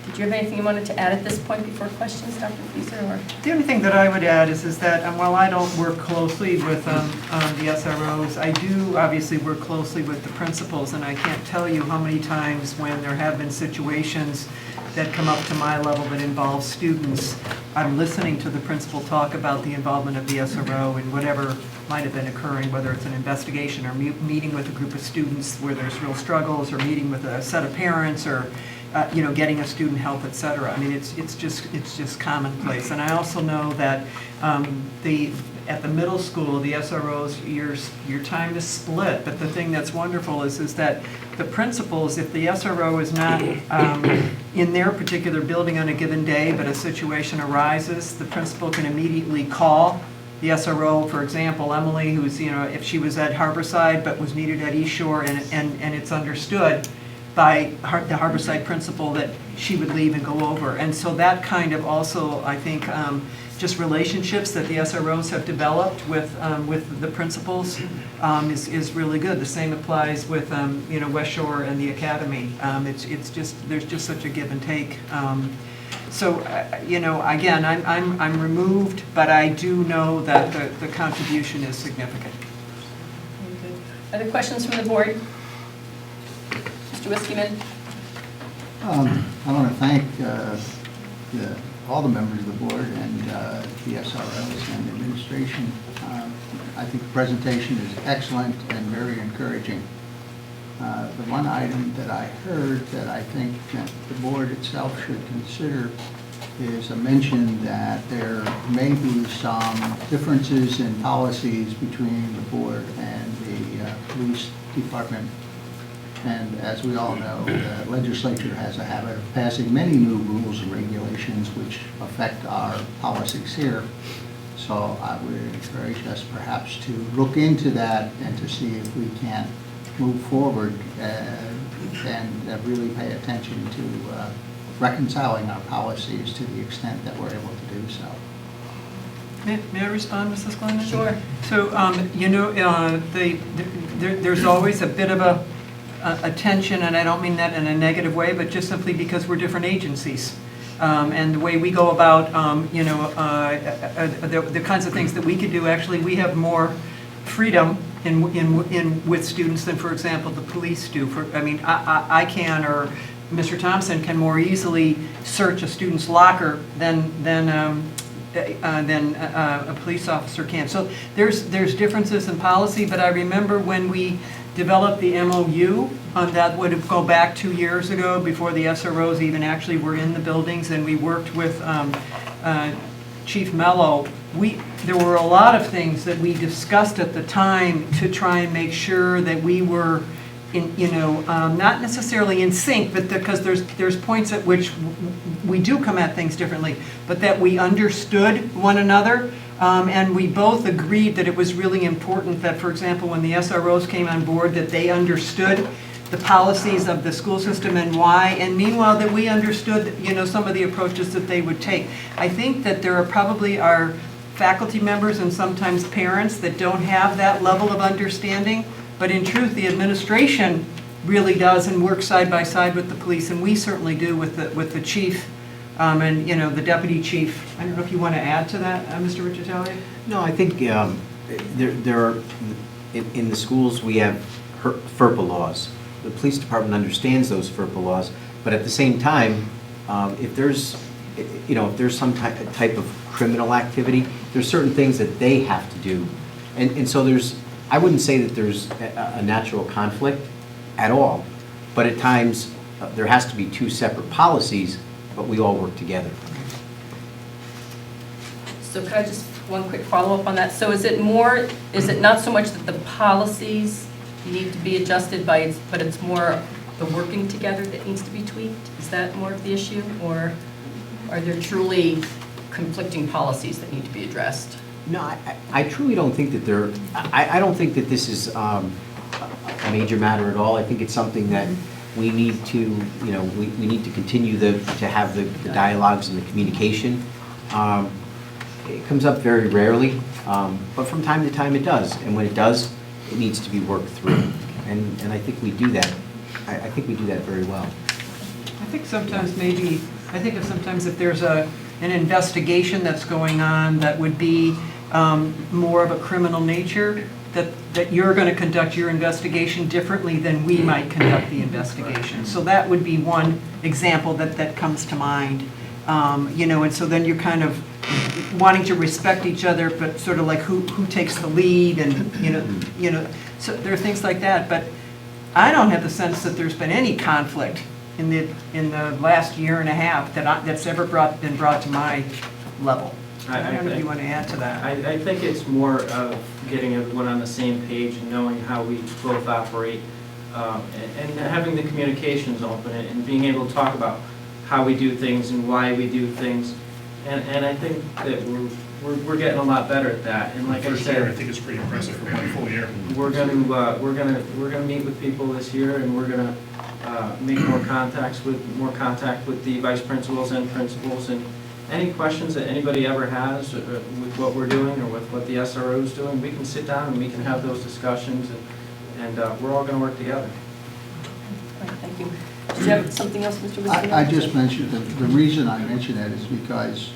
Did you have anything you wanted to add at this point before questions, Dr. Fieser? Or? The only thing that I would add is that while I don't work closely with the SROs, I do obviously work closely with the principals, and I can't tell you how many times when there have been situations that come up to my level that involve students, I'm listening to the principal talk about the involvement of the SRO and whatever might have been occurring, whether it's an investigation or meeting with a group of students where there's real struggles, or meeting with a set of parents, or getting a student help, et cetera. I mean, it's just commonplace. And I also know that at the middle school, the SROs, your time is split. But the thing that's wonderful is that the principals, if the SRO is not in their particular building on a given day, but a situation arises, the principal can immediately call the SRO, for example, Emily, who's, if she was at Harborside but was needed at East Shore, and it's understood by the Harborside principal that she would leave and go over. And so that kind of also, I think, just relationships that the SROs have developed with the principals is really good. The same applies with, West Shore and the Academy. It's just, there's just such a give and take. So, again, I'm removed, but I do know that the contribution is significant. Other questions from the board? Mr. Whiskeyman? I want to thank all the members of the board and the SROs and the administration. I think the presentation is excellent and very encouraging. The one item that I heard that I think that the board itself should consider is a mention that there may be some differences in policies between the board and the police department. And as we all know, the legislature has a habit of passing many new rules and regulations which affect our policies here. So I would encourage us perhaps to look into that and to see if we can move forward and really pay attention to reconciling our policies to the extent that we're able to do so. May I respond, Mrs. Glennon? Sure. So, there's always a bit of a tension, and I don't mean that in a negative way, but just simply because we're different agencies. And the way we go about, the kinds of things that we could do, actually, we have more freedom with students than, for example, the police do. I can, or Mr. Thompson can more easily search a student's locker than a police officer can. So there's differences in policy, but I remember when we developed the MOU, that would go back 2 years ago, before the SROs even actually were in the buildings, and we worked with Chief Mello. There were a lot of things that we discussed at the time to try and make sure that we were not necessarily in sync, but because there's points at which we do come at things differently, but that we understood one another, and we both agreed that it was really important that, for example, when the SROs came on board, that they understood the policies of the school system and why, and meanwhile that we understood, some of the approaches that they would take. I think that there probably are faculty members and sometimes parents that don't have that level of understanding. But in truth, the administration really does and works side by side with the police, and we certainly do with the chief and the deputy chief. I don't know if you want to add to that, Mr. Riccitelli? No, I think there are, in the schools we have FERPA laws. The police department understands those FERPA laws, but at the same time, if there's some type of criminal activity, there's certain things that they have to do, and so I wouldn't say that there's a natural conflict at all, but at times there has to be two separate policies, but we all work together. So could I just, one quick follow-up on that? So is it not so much that the policies need to be adjusted but it's more the working together that needs to be tweaked? Is that more of the issue, or are there truly conflicting policies that need to be addressed? No, I truly don't think that I don't think that this is a major matter at all. I think it's something that we need to, we need to continue to have the dialogues and the communication. It comes up very rarely, but from time to time it does. And when it does, it needs to be worked through. And I think we do that. I think we do that very well. I think sometimes if there's an investigation that's going on that would be more of a criminal nature, that you're going to conduct your investigation differently than we might conduct the investigation. So that would be one example that comes to mind. And so then you're kind of wanting to respect each other, but sort of like who takes the lead, and so there are things like that. But I don't have the sense that there's been any conflict in the last year and a half that's ever been brought to my level. I don't know if you want to add to that. I think it's more of getting everyone on the same page and knowing how we both operate, and having the communications open and being able to talk about how we do things and why we do things. And I think that we're getting a lot better at that, and like I First year, I said, think it's pretty impressive for one full year. we're gonna meet with people this year, and we're gonna make more contact with the vice principals and principals, and any questions that anybody ever has with what we're doing or with what the SRO is doing, we can sit down and we can have those discussions, and we're all gonna work together. All right, thank you. Did you have something else, Mr. Messina? I just mentioned, the reason I mention that is because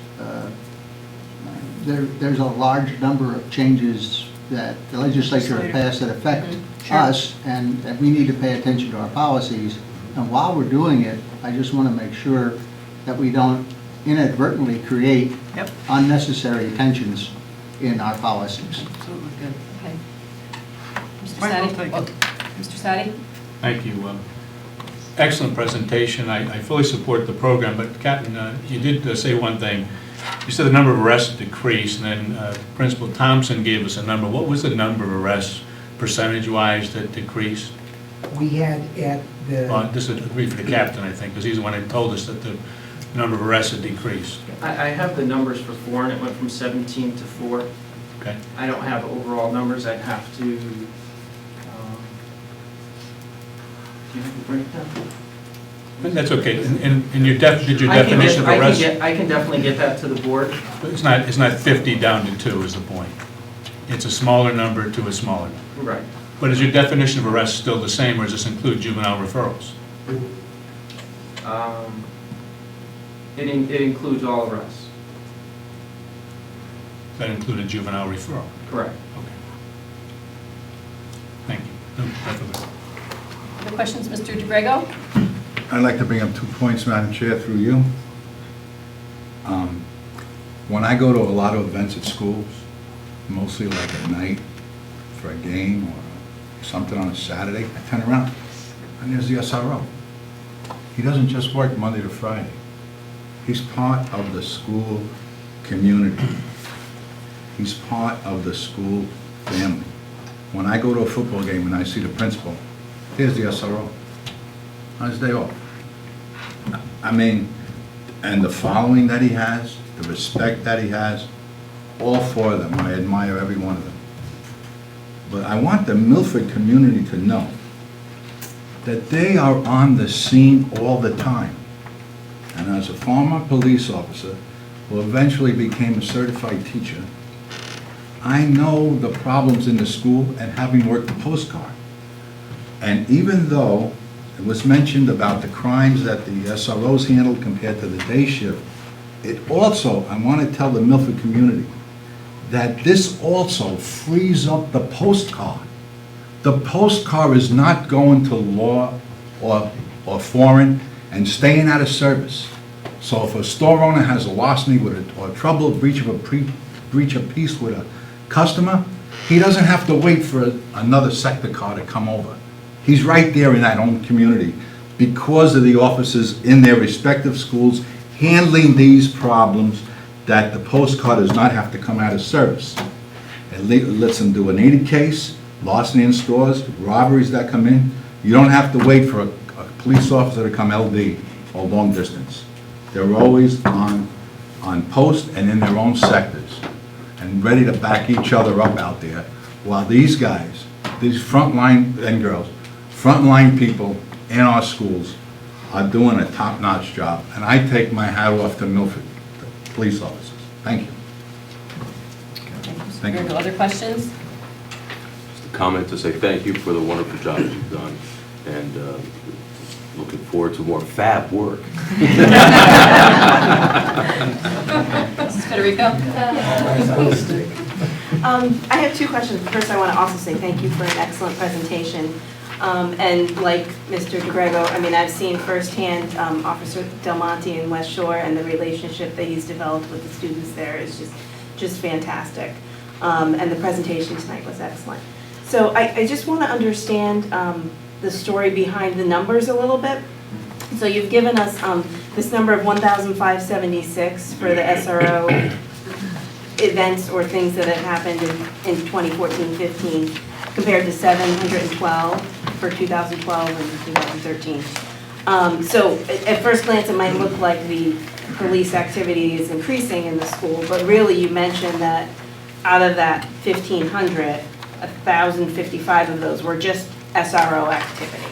there's a large number of changes that the legislature has passed that affect Sure. us, and we need to pay attention to our policies. And while we're doing it, I just want to make sure that we don't inadvertently create Yep. unnecessary tensions in our policies. Absolutely good. Okay. Mr. Point well Sadi? taken. Oh, Mr. Sadi? Thank you. Excellent presentation. I fully support the program, but Captain, you did say one thing. You said the number of arrests decreased, and then Principal Thompson gave us a number. What was the number of arrests percentage-wise that decreased? We had at the, This would be for the captain, I think, because he's the one that told us that the number of arrests had decreased. I have the numbers for 4, and it went from 17 to 4. Okay? I don't have overall numbers, I'd have to, do you have the breakdown? That's okay. And did your I can definition of arrest? I can definitely get that to the board. It's not 50 down to 2 is the point. It's a smaller number to a smaller number. Right. But is your definition of arrest still the same, or does this include juvenile referrals? It includes all arrests. That included juvenile referral? Correct. Okay. Thank you. No, definitely. Other questions, Mr. DeGrego? I'd like to bring up 2 points, Madam Chair, through you. When I go to a lot of events at schools, mostly like at night for a game or something on a Saturday, I turn around and there's the SRO. He doesn't just work Monday to Friday. He's part of the school community. He's part of the school family. When I go to a football game and I see the principal, here's the SRO on his day off. I mean, and the following that he has, the respect that he has, all 4 of them, I admire every one of them. But I want the Milford community to know that they are on the scene all the time. And as a former police officer, who eventually became a certified teacher, I know the problems in the school and having worked the postcard. And even though it was mentioned about the crimes that the SROs handled compared to the day shift, it also, I want to tell the Milford community that this also frees up the postcard. The postcard is not going to law or foreign and staying out of service. So if a store owner has a larceny or trouble, breach of peace with a customer, he doesn't have to wait for another sector car to come over. He's right there in that own community because of the officers in their respective schools handling these problems that the postcard does not have to come out of service. It lets them do an 80 case, larceny in stores, robberies that come in. You don't have to wait for a police officer to come LD or long distance. They're always on post and in their own sectors and ready to back each other up out there, while these guys, these frontline and girls, frontline people in our schools are doing a top-notch job. And I take my hat off to Milford police officers. Thank you. Thank you. Other questions? Just a comment to say thank you for the wonderful job that you've done, and looking forward to more fab work. Mrs. Federico? I have 2 questions. First, I want to also say thank you for an excellent presentation. And like Mr. DeGrego, I mean, I've seen firsthand Officer Del Monte in West Shore, and the relationship that he's developed with the students there is just fantastic. And the presentation tonight was excellent. So I just want to understand the story behind the numbers a little bit. So you've given us this number of 1,576 for the SRO events or things that have happened in 2014-15 compared to 712 for 2012 and 2013. So at first glance, it might look like the police activity is increasing in the school, but really you mentioned that out of that 1,500, 1,055 of those were just SRO activity.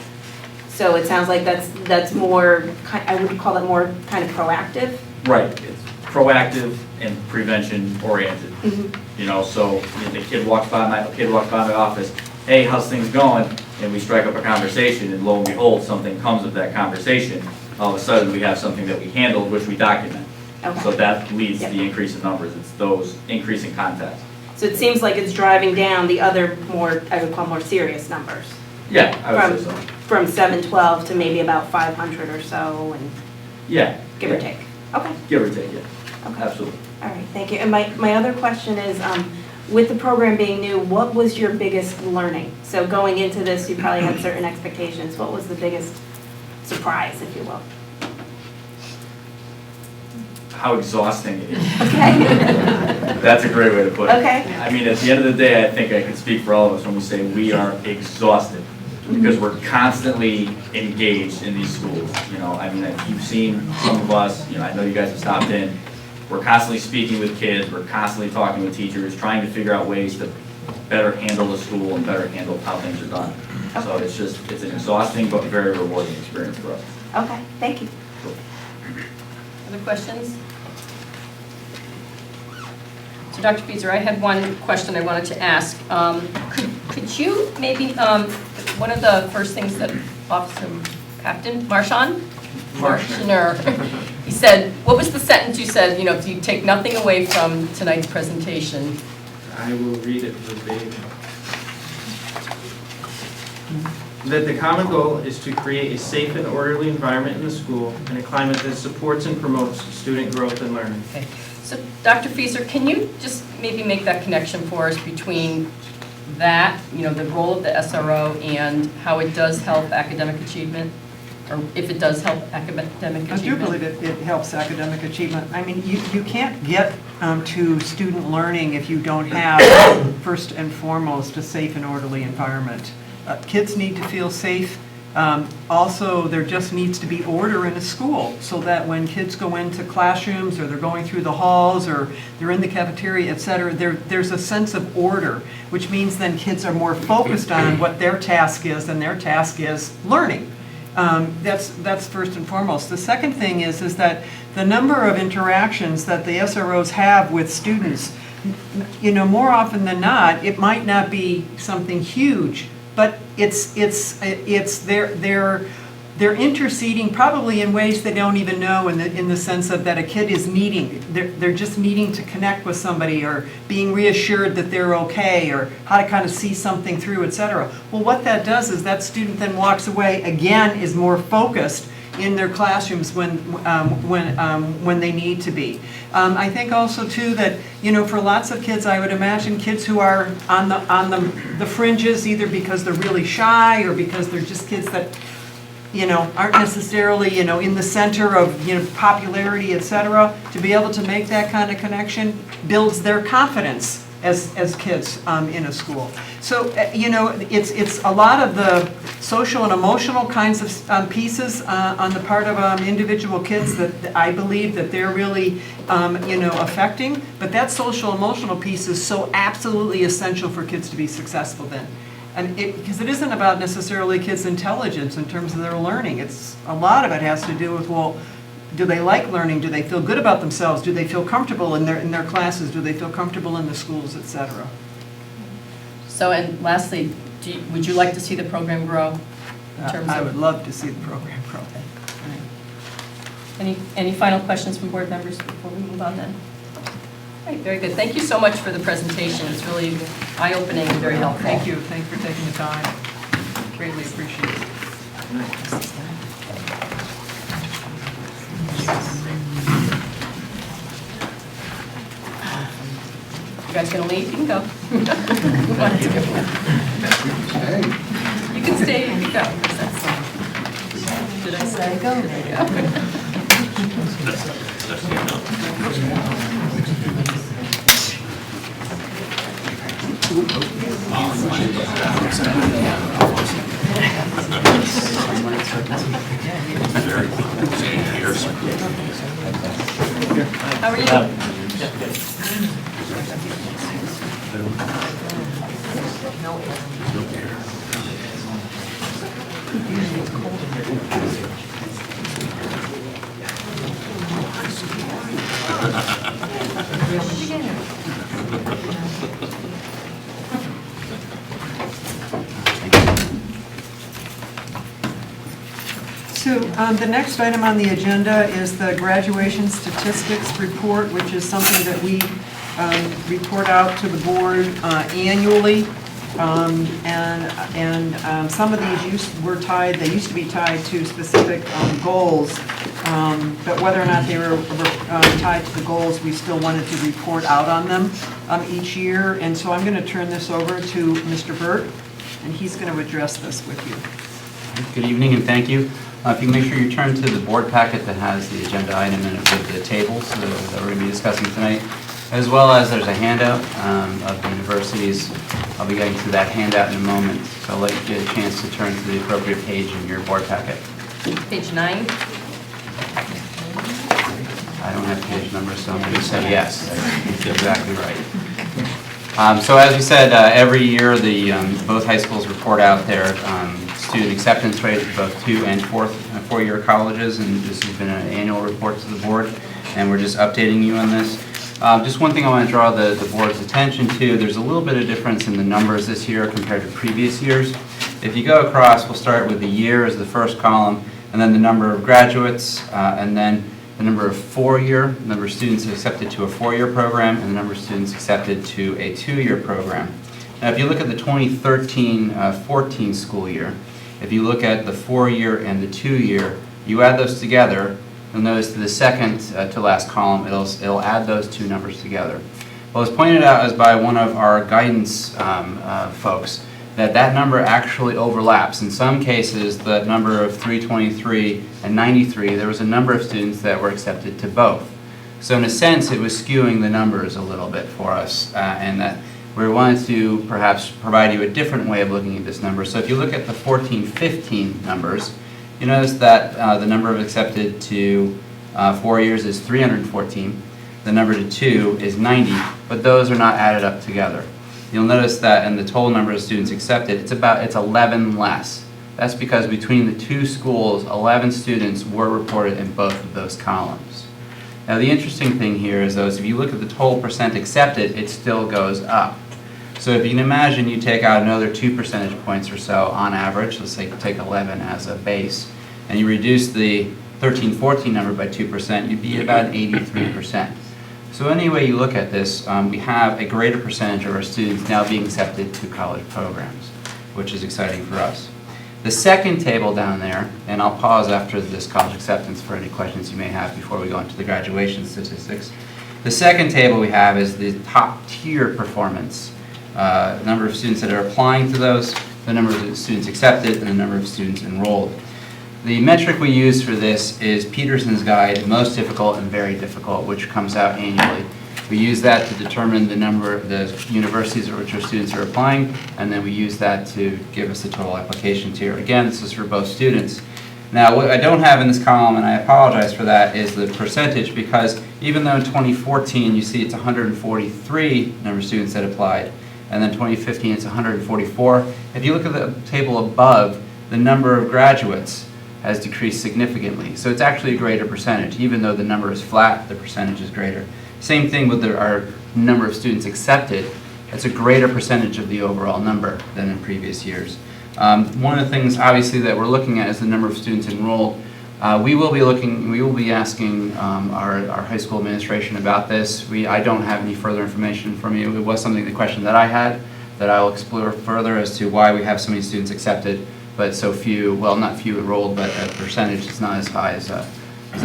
So it sounds like that's more, I would call it more kind of proactive. Right, it's proactive and prevention oriented. You know, so the kid walks by my office, hey, how's things going? And we strike up a conversation, and lo and behold, something comes of that conversation. All of a sudden, we have something that we handled, which we document. Okay. So that leads to Yep. the increase in numbers. It's those increasing contacts. So it seems like it's driving down the other more, I would call more serious numbers. Yeah, I would say so. From 712 to maybe about 500 or so, and Yeah. give or take. Okay, Give or take, yeah. okay. Absolutely. All right, thank you. And my other question is, with the program being new, what was your biggest learning? So going into this, you probably had certain expectations. What was the biggest surprise, if you will? How exhausting it is. Okay. That's a great way to put it. Okay. I mean, at the end of the day, I think I can speak for all of us when we say we are exhausted because we're constantly engaged in these schools. You know, I mean, you've seen some of us, you know, I know you guys have stopped in. We're constantly speaking with kids, we're constantly talking with teachers, trying to figure out ways to better handle the school and better handle how things are done. So it's an exhausting but very rewarding experience for us. Okay, thank you. Other questions? So Dr. Feaser, I had one question I wanted to ask. Could you maybe, one of the first things that Officer Captain Marchand? Marchner, he said, what was the sentence you said, you know, if you take nothing away from tonight's presentation? I will read it verbatim. That the common goal is to create a safe and orderly environment in the school and a climate that supports and promotes student growth and learning. Okay. So Dr. Feaser, can you just maybe make that connection for us between that, you know, the role of the SRO and how it does help academic achievement? Or if it does help academic achievement? I do believe it helps academic achievement. I mean, you can't get to student learning if you don't have, first and foremost, a safe and orderly environment. Kids need to feel safe. Also, there just needs to be order in a school so that when kids go into classrooms or they're going through the halls or they're in the cafeteria, et cetera, there's a sense of order, which means then kids are more focused on what their task is, and their task is learning. That's first and foremost. The second thing is that the number of interactions that the SROs have with students, you know, more often than not, it might not be something huge, but they're interceding probably in ways they don't even know, in the sense of that a kid is they're just needing to connect with somebody or being reassured that they're okay or how to kind of see something through, etc. Well, what that does is that student then walks away, again, is more focused in their classrooms when they need to be. I think also too that, you know, for lots of kids, I would imagine kids who are on the fringes, either because they're really shy or because they're just kids that, you know, aren't necessarily, you know, in the center of, you know, popularity, etc. To be able to make that kind of connection builds their confidence as kids in a school. So, you know, it's a lot of the social and emotional kinds of pieces on the part of individual kids that I believe that they're really, you know, affecting. But that social emotional piece is so absolutely essential for kids to be successful then. And because it isn't about necessarily kids' intelligence in terms of their learning. It's a lot of it has to do with, well, do they like learning? Do they feel good about themselves? Do they feel comfortable in their classes? Do they feel comfortable in the schools, etc.? So, and lastly, would you like to see the program grow? In terms I of, would love to see the program grow. Any final questions from board members before we move on then? All right, very good. Thank you so much for the presentation. It's really eye-opening and very helpful. Thank you. Thanks for taking the time. Greatly appreciate it. You guys gonna leave? You can go. Who wants to go? You can stay and you go. Did I say go? There you go. How are you? So the next item on the agenda is the graduation statistics report, which is something that we report out to the board annually. And some of these used to be tied to specific goals. But whether or not they were tied to the goals, we still wanted to report out on them each year. And so I'm going to turn this over to Mr. Burt, and he's going to address this with you. Good evening and thank you. If you can make sure you turn to the board packet that has the agenda item in it with the tables that we're going to be discussing tonight, as well as there's a handout of the universities. I'll be getting to that handout in a moment, so I'll let you get a chance to turn to the appropriate page in your board packet. Page 9. I don't have page numbers, so I'm going to say yes. That's exactly right. So as we said, every year both high schools report out their student acceptance rates for both 2- and 4-year colleges, and this has been an annual report to the board, and we're just updating you on this. Just one thing I want to draw the board's attention to, there's a little bit of difference in the numbers this year compared to previous years. If you go across, we'll start with the year as the first column, and then the number of graduates, and then the number of number of students accepted to a 4-year program, and the number of students accepted to a 2-year program. Now, if you look at the 2013-14 school year, if you look at the 4-year and the 2-year, you add those together, you'll notice that the second to last column, it'll add those two numbers together. Well, as pointed out as by one of our guidance folks, that number actually overlaps. In some cases, the number of 323 and 93, there was a number of students that were accepted to both. So in a sense, it was skewing the numbers a little bit for us, and that we wanted to perhaps provide you a different way of looking at this number. So if you look at the 14-15 numbers, you notice that the number of accepted to 4 years is 314, the number to 2 is 90, but those are not added up together. You'll notice that in the total number of students accepted, it's 11 less. That's because between the two schools, 11 students were reported in both of those columns. Now the interesting thing here is though, if you look at the total percent accepted, it still goes up. So if you can imagine you take out another 2 percentage points or so on average, let's say take 11 as a base, and you reduce the 13-14 number by 2%, you'd be about 83%. So any way you look at this, we have a greater percentage of our students now being accepted to college programs, which is exciting for us. The second table down there, and I'll pause after this college acceptance for any questions you may have before we go into the graduation statistics. The second table we have is the top tier performance. Number of students that are applying to those, the number of students accepted, and the number of students enrolled. The metric we use for this is Peterson's Guide, Most Difficult and Very Difficult, which comes out annually. We use that to determine the number of the universities at which our students are applying, and then we use that to give us the total application tier. Again, this is for both students. Now, what I don't have in this column, and I apologize for that, is the percentage, because even though in 2014 you see it's 143 number of students that applied, and then 2015 it's 144, if you look at the table above, the number of graduates has decreased significantly. So it's actually a greater percentage. Even though the number is flat, the percentage is greater. Same thing with our number of students accepted. That's a greater percentage of the overall number than in previous years. One of the things, obviously, that we're looking at is the number of students enrolled. We will be asking our high school administration about this. I don't have any further information from you. It was something, the question that I had, that I'll explore further as to why we have so many students accepted, but so few, well, not few enrolled, but a percentage is not as high as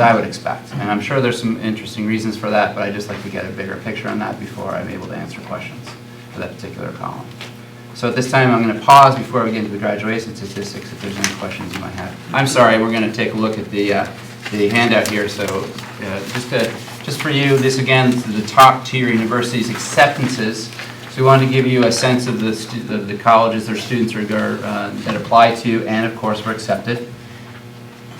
I would expect. And I'm sure there's some interesting reasons for that, but I'd just like to get a bigger picture on that before I'm able to answer questions for that particular column. So at this time, I'm going to pause before we get into the graduation statistics if there's any questions you might have. I'm sorry, we're going to take a look at the handout here. So just for you, this again is the top tier universities acceptances. So we wanted to give you a sense of the colleges their students that apply to and, of course, were accepted.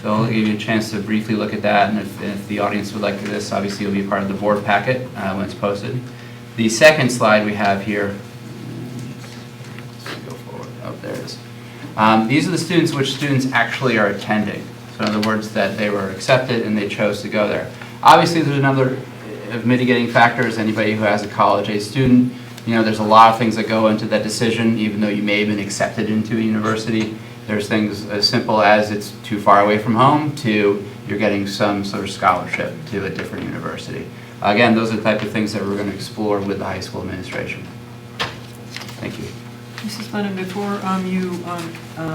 So I'll give you a chance to briefly look at that, and if the audience would like this, obviously it'll be part of the board packet when it's posted. The second slide we have here, let's go forward, oh, there it is. These are the students which students actually are attending. So in other words, that they were accepted and they chose to go there. Obviously, there's a number of mitigating factors. Anybody who has a college-age student, you know, there's a lot of things that go into that decision, even though you may have been accepted into a university. There's things as simple as it's too far away from home to you're getting some sort of scholarship to a different university. Again, those are the type of things that we're going to explore with the high school administration. Thank you. Mrs. Lennon, before you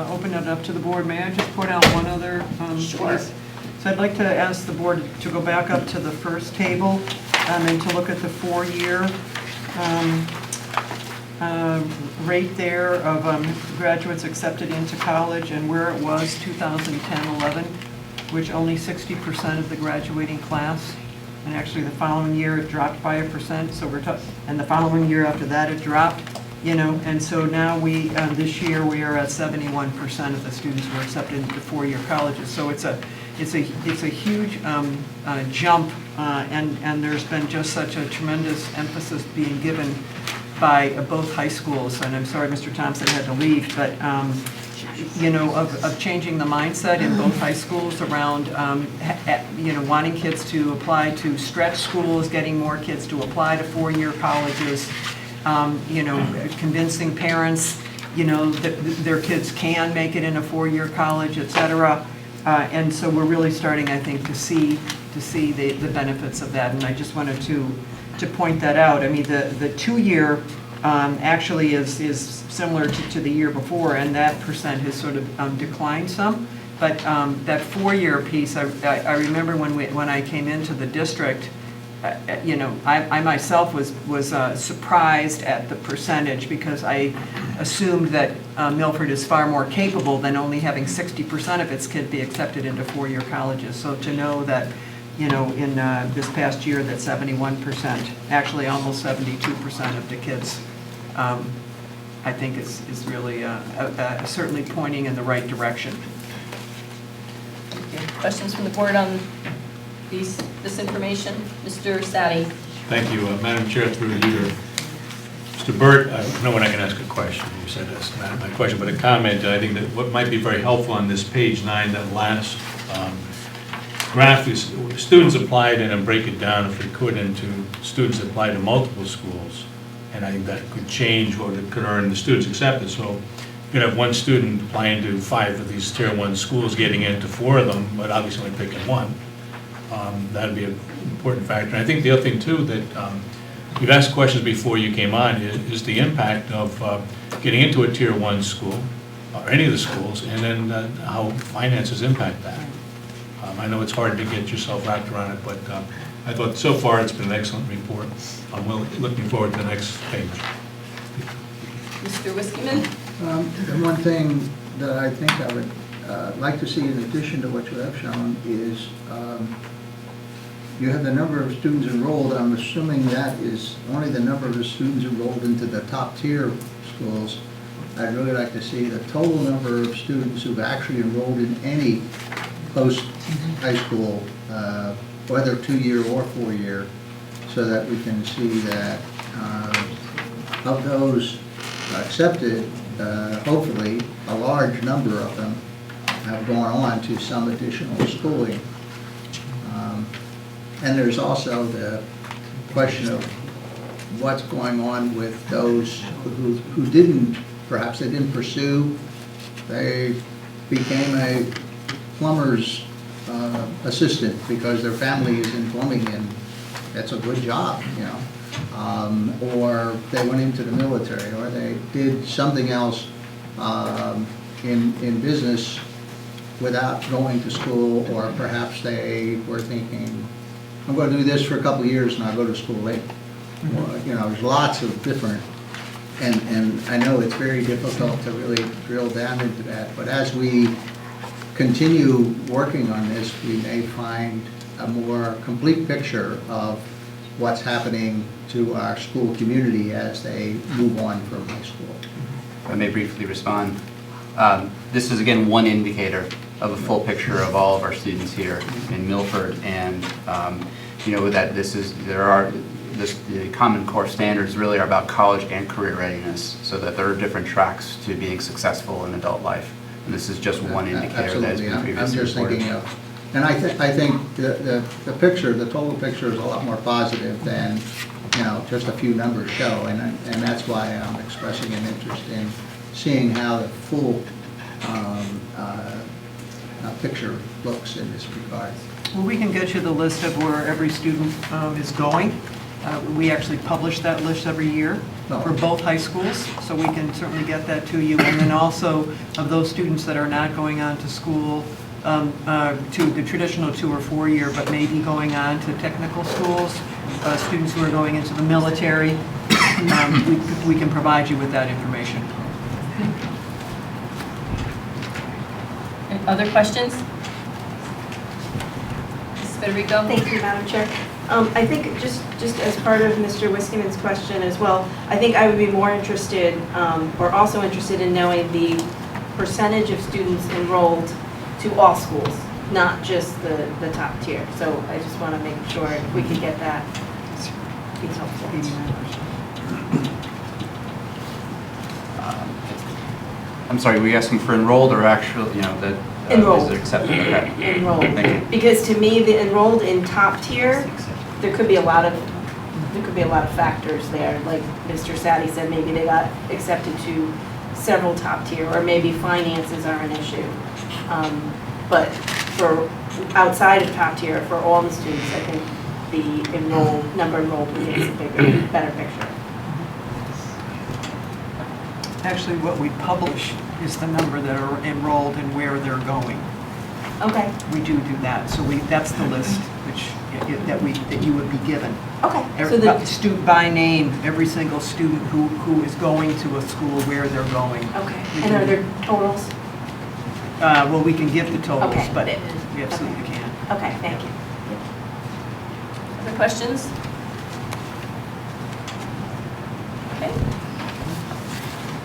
open it up to the board, may I just point out one other Sure. piece? So I'd like to ask the board to go back up to the first table and to look at the 4-year rate there of graduates accepted into college and where it was 2010-11, which only 60% of the graduating class. And actually the following year it dropped by 1%, so and the following year after that it dropped. You know, and so now this year we are at 71% of the students who are accepted into 4-year colleges. So it's a huge jump, and there's been just such a tremendous emphasis being given by both high schools. And I'm sorry, Mr. Thompson had to leave, but you know, of changing the mindset in both high schools around you know, wanting kids to apply to stretch schools, getting more kids to apply to 4-year colleges. You know, convincing parents, you know, that their kids can make it in a 4-year college, et cetera. And so we're really starting, I think, to see the benefits of that. And I just wanted to point that out. I mean, the 2-year actually is similar to the year before, and that percent has sort of declined some. But that 4-year piece, I remember when I came into the district, you know, I myself was surprised at the percentage because I assumed that Milford is far more capable than only having 60% of its kids be accepted into 4-year colleges. So to know that, you know, in this past year that 71%, actually almost 72% of the kids, I think is really certainly pointing in the right direction. Okay. Questions from the board on this information? Mr. Sadi. Thank you, Madam Chair, through you. Mr. Burt, I know when I can ask a question. You said that's not my question, but a comment. I think that what might be very helpful on this page 9, that last graph is students applied, and then break it down if we could into students that apply to multiple schools. And I think that could change what it could earn the students accepted. So you could have one student applying to 5 of these Tier 1 schools, getting into 4 of them, but obviously only picking one. That would be an important factor. And I think the other thing, too, that we've asked questions before you came on is the impact of getting into a Tier 1 school, or any of the schools, and then how finances impact that. I know it's hard to get yourself wrapped around it, but I thought so far it's been an excellent report. I'm looking forward to the next page. Mr. Whiskeyman? The one thing that I think I would like to see in addition to what you have shown is you have the number of students enrolled. I'm assuming that is only the number of the students enrolled into the top tier schools. I'd really like to see the total number of students who've actually enrolled in any post-high school, whether 2-year or 4-year, so that we can see that of those accepted, hopefully a large number of them have gone on to some additional schooling. And there's also the question of what's going on with those who didn't, perhaps they didn't pursue, they became a plumber's assistant because their family is in plumbing and that's a good job, you know. Or they went into the military, or they did something else in business without going to school, or perhaps they were thinking, I'm going to do this for a couple of years and I'll go to school later. Or, you know, there's lots of different, and I know it's very difficult to really drill down into that, but as we continue working on this, we may find a more complete picture of what's happening to our school community as they move on from high school. If I may briefly respond. This is, again, one indicator of a full picture of all of our students here in Milford. And, that the Common Core standards really are about college and career readiness, so that there are different tracks to being successful in adult life. And this is just one indicator that has been Absolutely. previously I'm just reported. thinking and I think the picture, the total picture is a lot more positive than, just a few numbers show. And that's why I'm expressing an interest in seeing how the full picture looks in this regard. Well, we can get you the list of where every student is going. We actually publish that list every year for both high schools, so we can certainly get that to you. And then also of those students that are not going on to school, to the traditional 2 or 4 year, but maybe going on to technical schools, students who are going into the military, we can provide you with that information. Other questions? Mrs. Federico? Thank you, Madam Chair. I think just as part of Mr. Wiskiman's question as well, I think I would be more interested, or also interested in knowing the percentage of students enrolled to all schools, not just the top tier. So I just want to make sure if we could get that, be helpful. I'm sorry, were you asking for enrolled or actual, that Enrolled. is accepted? Okay. Enrolled. Thank you. Because to me, the enrolled in top tier, there could be a lot of factors there. Like Mr. Sadi said, maybe they got accepted to several top tier, or maybe finances are an issue. But for outside of top tier, for all the students, I think the number enrolled would give us a better picture. Actually, what we publish is the number that are enrolled and where they're going. Okay. We do that, so that's the list that you would be given. Okay. Student by name, every single student who is going to a school, where they're going. Okay. And are there totals? Well, we can give the totals, Okay. but we absolutely can. Okay, thank you. Other questions? Okay.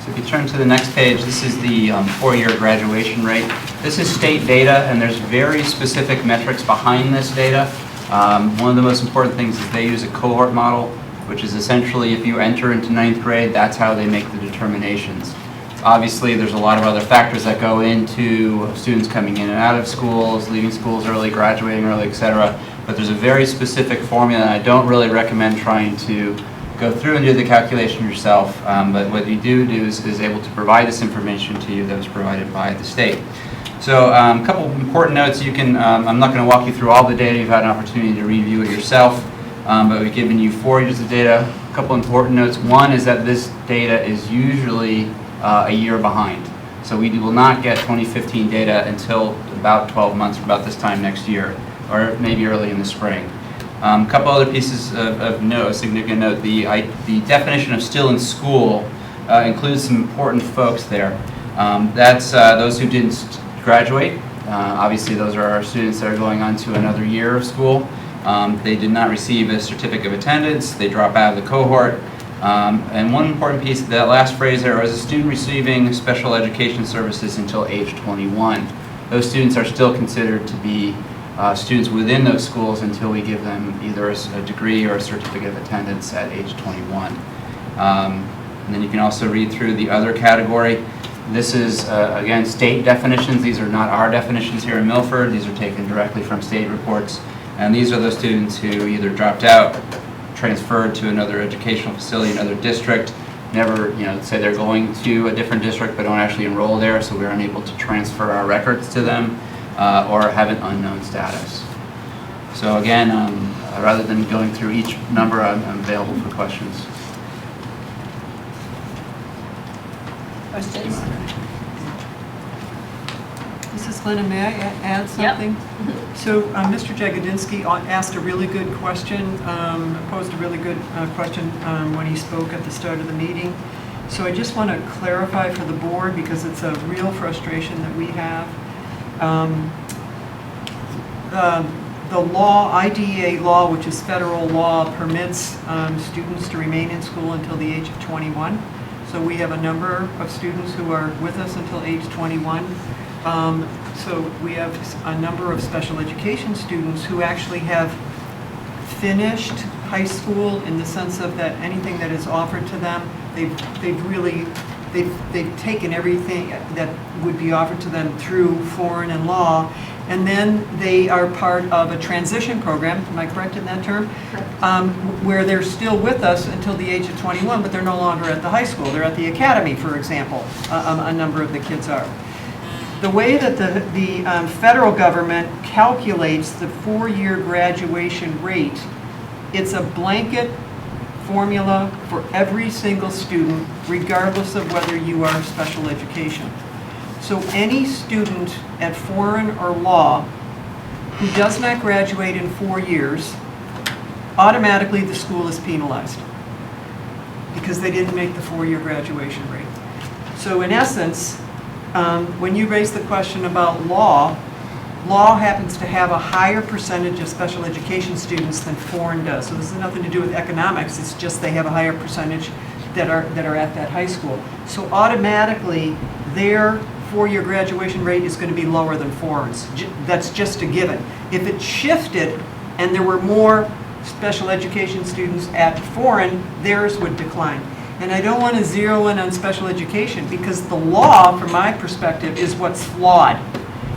So if you turn to the next page, this is the 4-year graduation rate. This is state data, and there's very specific metrics behind this data. One of the most important things is they use a cohort model, which is essentially if you enter into 9th grade, that's how they make the determinations. Obviously, there's a lot of other factors that go into students coming in and out of schools, leaving schools early, graduating early, etc. But there's a very specific formula, and I don't really recommend trying to go through and do the calculation yourself. But what you do is able to provide this information to you that was provided by the state. So a couple of important notes. You can. I'm not going to walk you through all the data. You've had an opportunity to review it yourself. But we've given you 4 years of data. A couple important notes. One is that this data is usually a year behind. So we will not get 2015 data until about 12 months, about this time next year, or maybe early in the spring. A couple other pieces of note, significant note. The definition of still in school includes some important folks there. That's those who didn't graduate. Obviously, those are our students that are going on to another year of school. They did not receive a certificate of attendance. They drop out of the cohort. And one important piece, that last phrase there, is a student receiving special education services until age 21. Those students are still considered to be students within those schools until we give them either a degree or a certificate of attendance at age 21. And then you can also read through the other category. This is, again, state definitions. These are not our definitions here in Milford. These are taken directly from state reports. And these are those students who either dropped out, transferred to another educational facility, another district, never, say they're going to a different district but don't actually enroll there, so we're unable to transfer our records to them, or have an unknown status. So again, rather than going through each number, I'm available for questions. Questions? Mrs. Glennon, may I add something? So Mr. Jagodinski asked a really good question, posed a really good question when he spoke at the start of the meeting. So I just want to clarify for the board, because it's a real frustration that we have. The law, IDEA law, which is federal law, permits students to remain in school until the age of 21. So we have a number of students who are with us until age 21. So we have a number of special education students who actually have finished high school in the sense of that anything that is offered to them, they've taken everything that would be offered to them through foreign and law, and then they are part of a transition program, am I correct in that term? Where they're still with us until the age of 21, but they're no longer at the high school. They're at the academy, for example, a number of the kids are. The way that the federal government calculates the four-year graduation rate, it's a blanket formula for every single student, regardless of whether you are special education. So any student at foreign or law who does not graduate in 4 years, automatically the school is penalized because they didn't make the four-year graduation rate. So in essence, when you raise the question about law happens to have a higher percentage of special education students than foreign does. So this has nothing to do with economics, it's just they have a higher percentage that are at that high school. So automatically, their four-year graduation rate is going to be lower than foreign's. That's just a given. If it shifted and there were more special education students at foreign, theirs would decline. And I don't want to zero in on special education because the law, from my perspective, is what's flawed.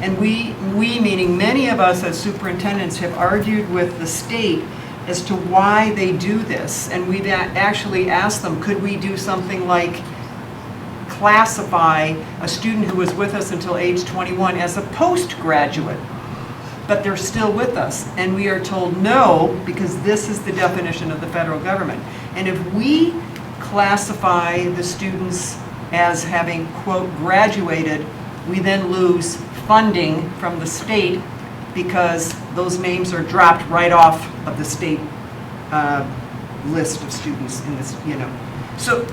And we meaning many of us as superintendents have argued with the state as to why they do this. And we've actually asked them, could we do something like classify a student who was with us until age 21 as a postgraduate, but they're still with us. And we are told no, because this is the definition of the federal government. And if we classify the students as having, quote, graduated, we then lose funding from the state because those names are dropped right off of the state list of students in this, you know. So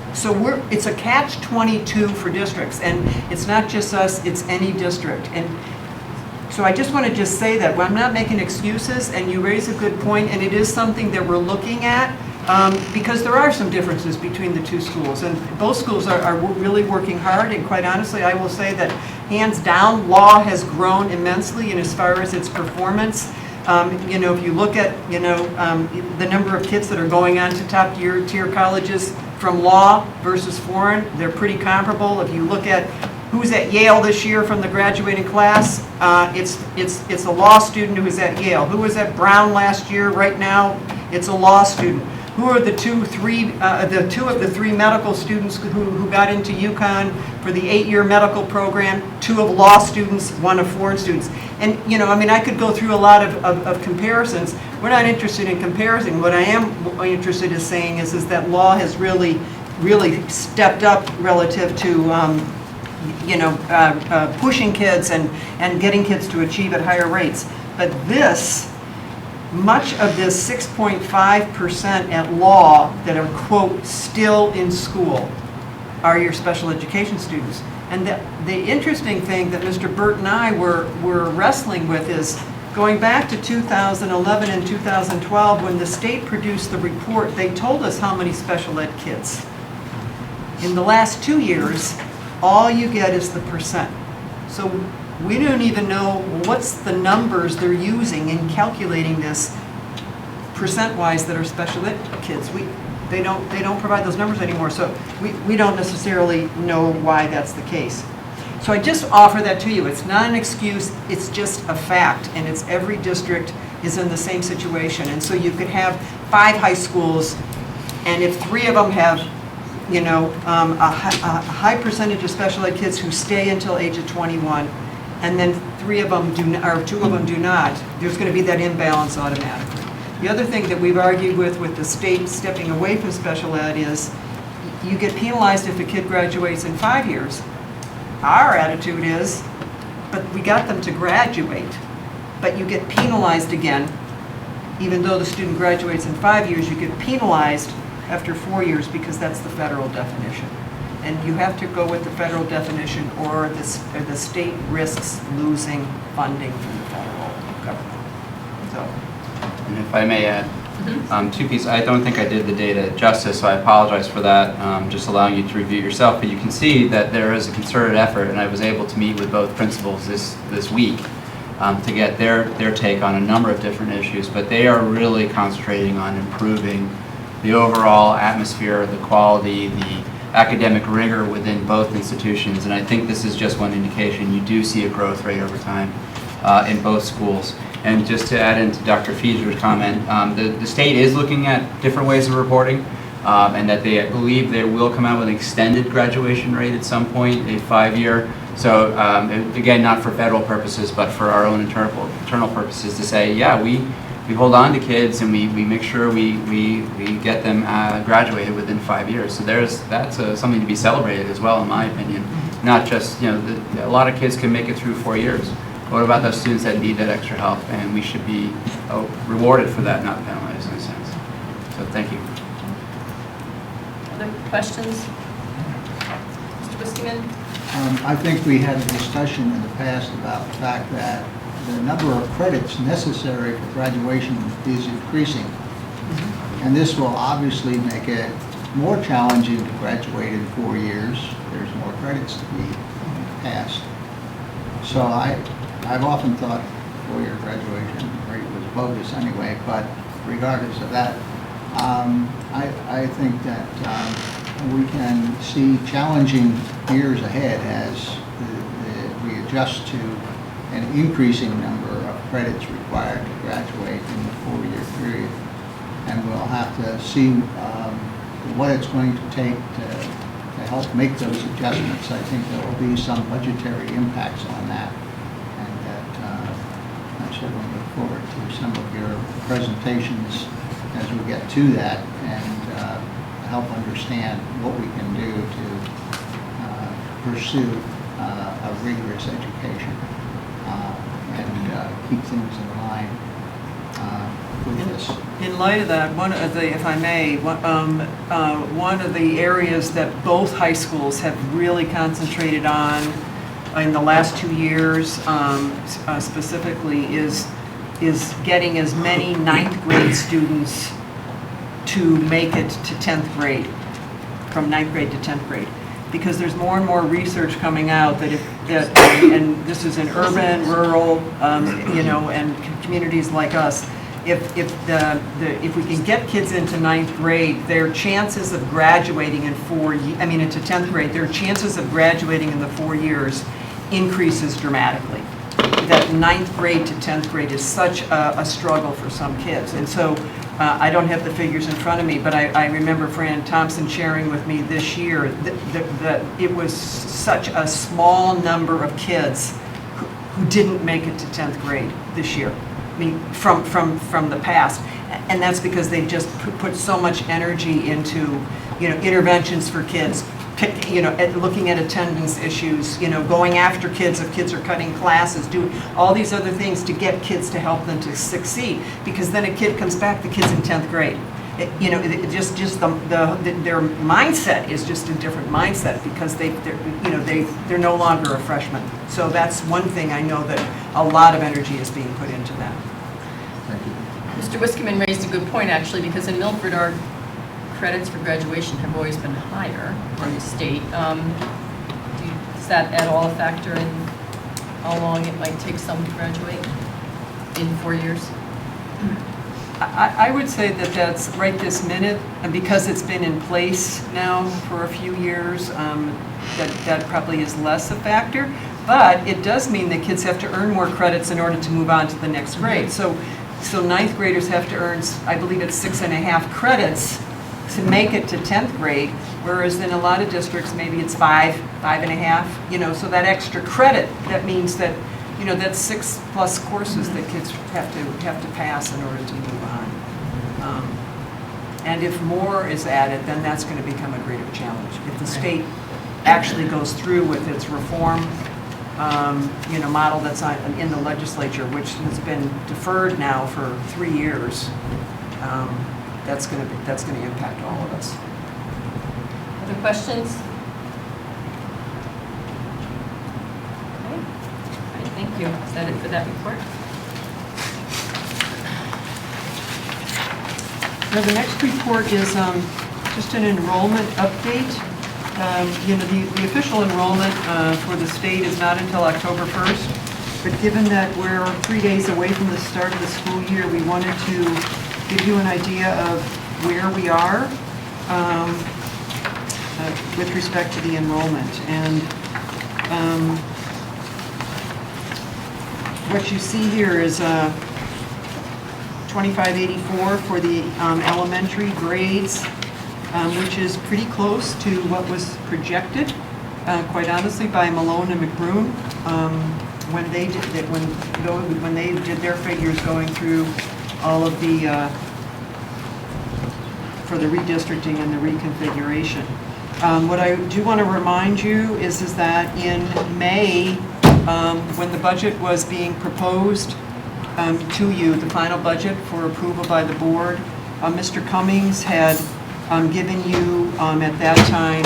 it's a catch-22 for districts, and it's not just us, it's any district. And so I just want to just say that I'm not making excuses, and you raise a good point, and it is something that we're looking at, because there are some differences between the two schools, and both schools are really working hard, and quite honestly, I will say that hands down, law has grown immensely in as far as its performance. You know, if you look at, you know, the number of kids that are going on to top tier colleges from law versus foreign, they're pretty comparable. If you look at who's at Yale this year from the graduating class, it's a law student who is at Yale. Who was at Brown last year? Right now, it's a law student. Who are the two of the three medical students who got into UConn for the 8-year medical program? 2 of law students, 1 of foreign students. And, you know, I mean, I could go through a lot of comparisons. We're not interested in comparison. What I am interested in saying is that law has really stepped up relative to, you know, pushing kids and getting kids to achieve at higher rates. But much of this 6.5% at law that are, quote, still in school are your special education students. And the interesting thing that Mr. Burt and I were wrestling with is going back to 2011 and 2012 when the state produced the report, they told us how many special ed kids. In the last 2 years, all you get is the percent. So we don't even know what's the numbers they're using in calculating this percent-wise that are special ed kids. They don't provide those numbers anymore, so we don't necessarily know why that's the case. So I just offer that to you. It's not an excuse, it's just a fact, and it's every district is in the same situation. And so you could have 5 high schools, and if 3 of them have, you know, a high percentage of special ed kids who stay until age of 21, and then 3 of them do, or 2 of them do not, there's going to be that imbalance automatically. The other thing that we've argued with the state stepping away from special ed is you get penalized if a kid graduates in 5 years. Our attitude is, but we got them to graduate, but you get penalized again. Even though the student graduates in 5 years, you get penalized after 4 years because that's the federal definition. And you have to go with the federal definition or the state risks losing funding from the federal government. So. And if I may add, Two pieces, I don't think I did the data justice, so I apologize for that, just allowing you to review it yourself. But you can see that there is a concerted effort, and I was able to meet with both principals this week to get their take on a number of different issues. But they are really concentrating on improving the overall atmosphere, the quality, the academic rigor within both institutions. And I think this is just one indication. You do see a growth rate over time in both schools. And just to add into Dr. Fieser's comment, the state is looking at different ways of reporting, and that I believe they will come out with an extended graduation rate at some point, a 5-year. So again, not for federal purposes, but for our own internal purposes, to say, yeah, we hold on to kids and we make sure we get them graduated within 5 years. So that's something to be celebrated as well, in my opinion. Not just, a lot of kids can make it through 4 years. What about those students that need that extra help? And we should be rewarded for that, not penalized in a sense. So thank you. Other questions? Mr. Wiskman? I think we had a discussion in the past about the fact that the number of credits necessary for graduation is increasing. And this will obviously make it more challenging to graduate in 4 years. There's more credits to be passed. So I've often thought 4-year graduation rate was bogus anyway, but regardless of that, I think that we can see challenging years ahead as we adjust to an increasing number of credits required to graduate in the 4-year period. And we'll have to see what it's going to take to help make those adjustments. I think there will be some budgetary impacts on that. I certainly look forward to some of your presentations as we get to that and help understand what we can do to pursue a rigorous education and keep things in line with this. In light of that, if I may, one of the areas that both high schools have really concentrated on in the last 2 years specifically is getting as many 9th grade students to make it to 10th grade, from 9th grade to 10th grade. Because there's more and more research coming out that and this is in urban, rural, and communities like us, if we can get kids into 9th grade, their chances of graduating into 10th grade, their chances of graduating in the 4 years increases dramatically. That 9th grade to 10th grade is such a struggle for some kids. And so I don't have the figures in front of me, but I remember Fran Thompson sharing with me this year that it was such a small number of kids who didn't make it to 10th grade this year. I mean, from the past. And that's because they've just put so much energy into, interventions for kids, looking at attendance issues, going after kids if kids are cutting classes, doing all these other things to get kids to help them to succeed. Because then a kid comes back, the kid's in 10th grade. Their mindset is just a different mindset because they're no longer a freshman. So that's one thing I know that a lot of energy is being put into that. Thank you. Mr. Wiskman raised a good point, actually, because in Milford, our credits for graduation have always been higher than the state. Is that at all a factor in how long it might take some to graduate in 4 years? I would say that that's right this minute, and because it's been in place now for a few years, that probably is less a factor. But it does mean that kids have to earn more credits in order to move on to the next grade. So 9th graders have to earn, I believe it's 6.5 credits to make it to 10th grade, whereas in a lot of districts, maybe it's 5.5, so that extra credit, that means that, that's 6+ courses that kids have to pass in order to move on. And if more is added, then that's going to become a greater challenge. If the state actually goes through with its reform, model that's in the legislature, which has been deferred now for 3 years, that's going to impact all of us. Other questions? Okay. All right, thank you. Is that it for that report? Now, the next report is just an enrollment update. You know, the official enrollment for the state is not until October 1st, but given that we're 3 days away from the start of the school year, we wanted to give you an idea of where we are with respect to the enrollment. And what you see here is 2584 for the elementary grades, which is pretty close to what was projected, quite honestly, by Malone and McBroom when they did their figures going through all of the for the redistricting and the reconfiguration. What I do want to remind you is that in May, when the budget was being proposed to you, the final budget for approval by the board, Mr. Cummings had given you at that time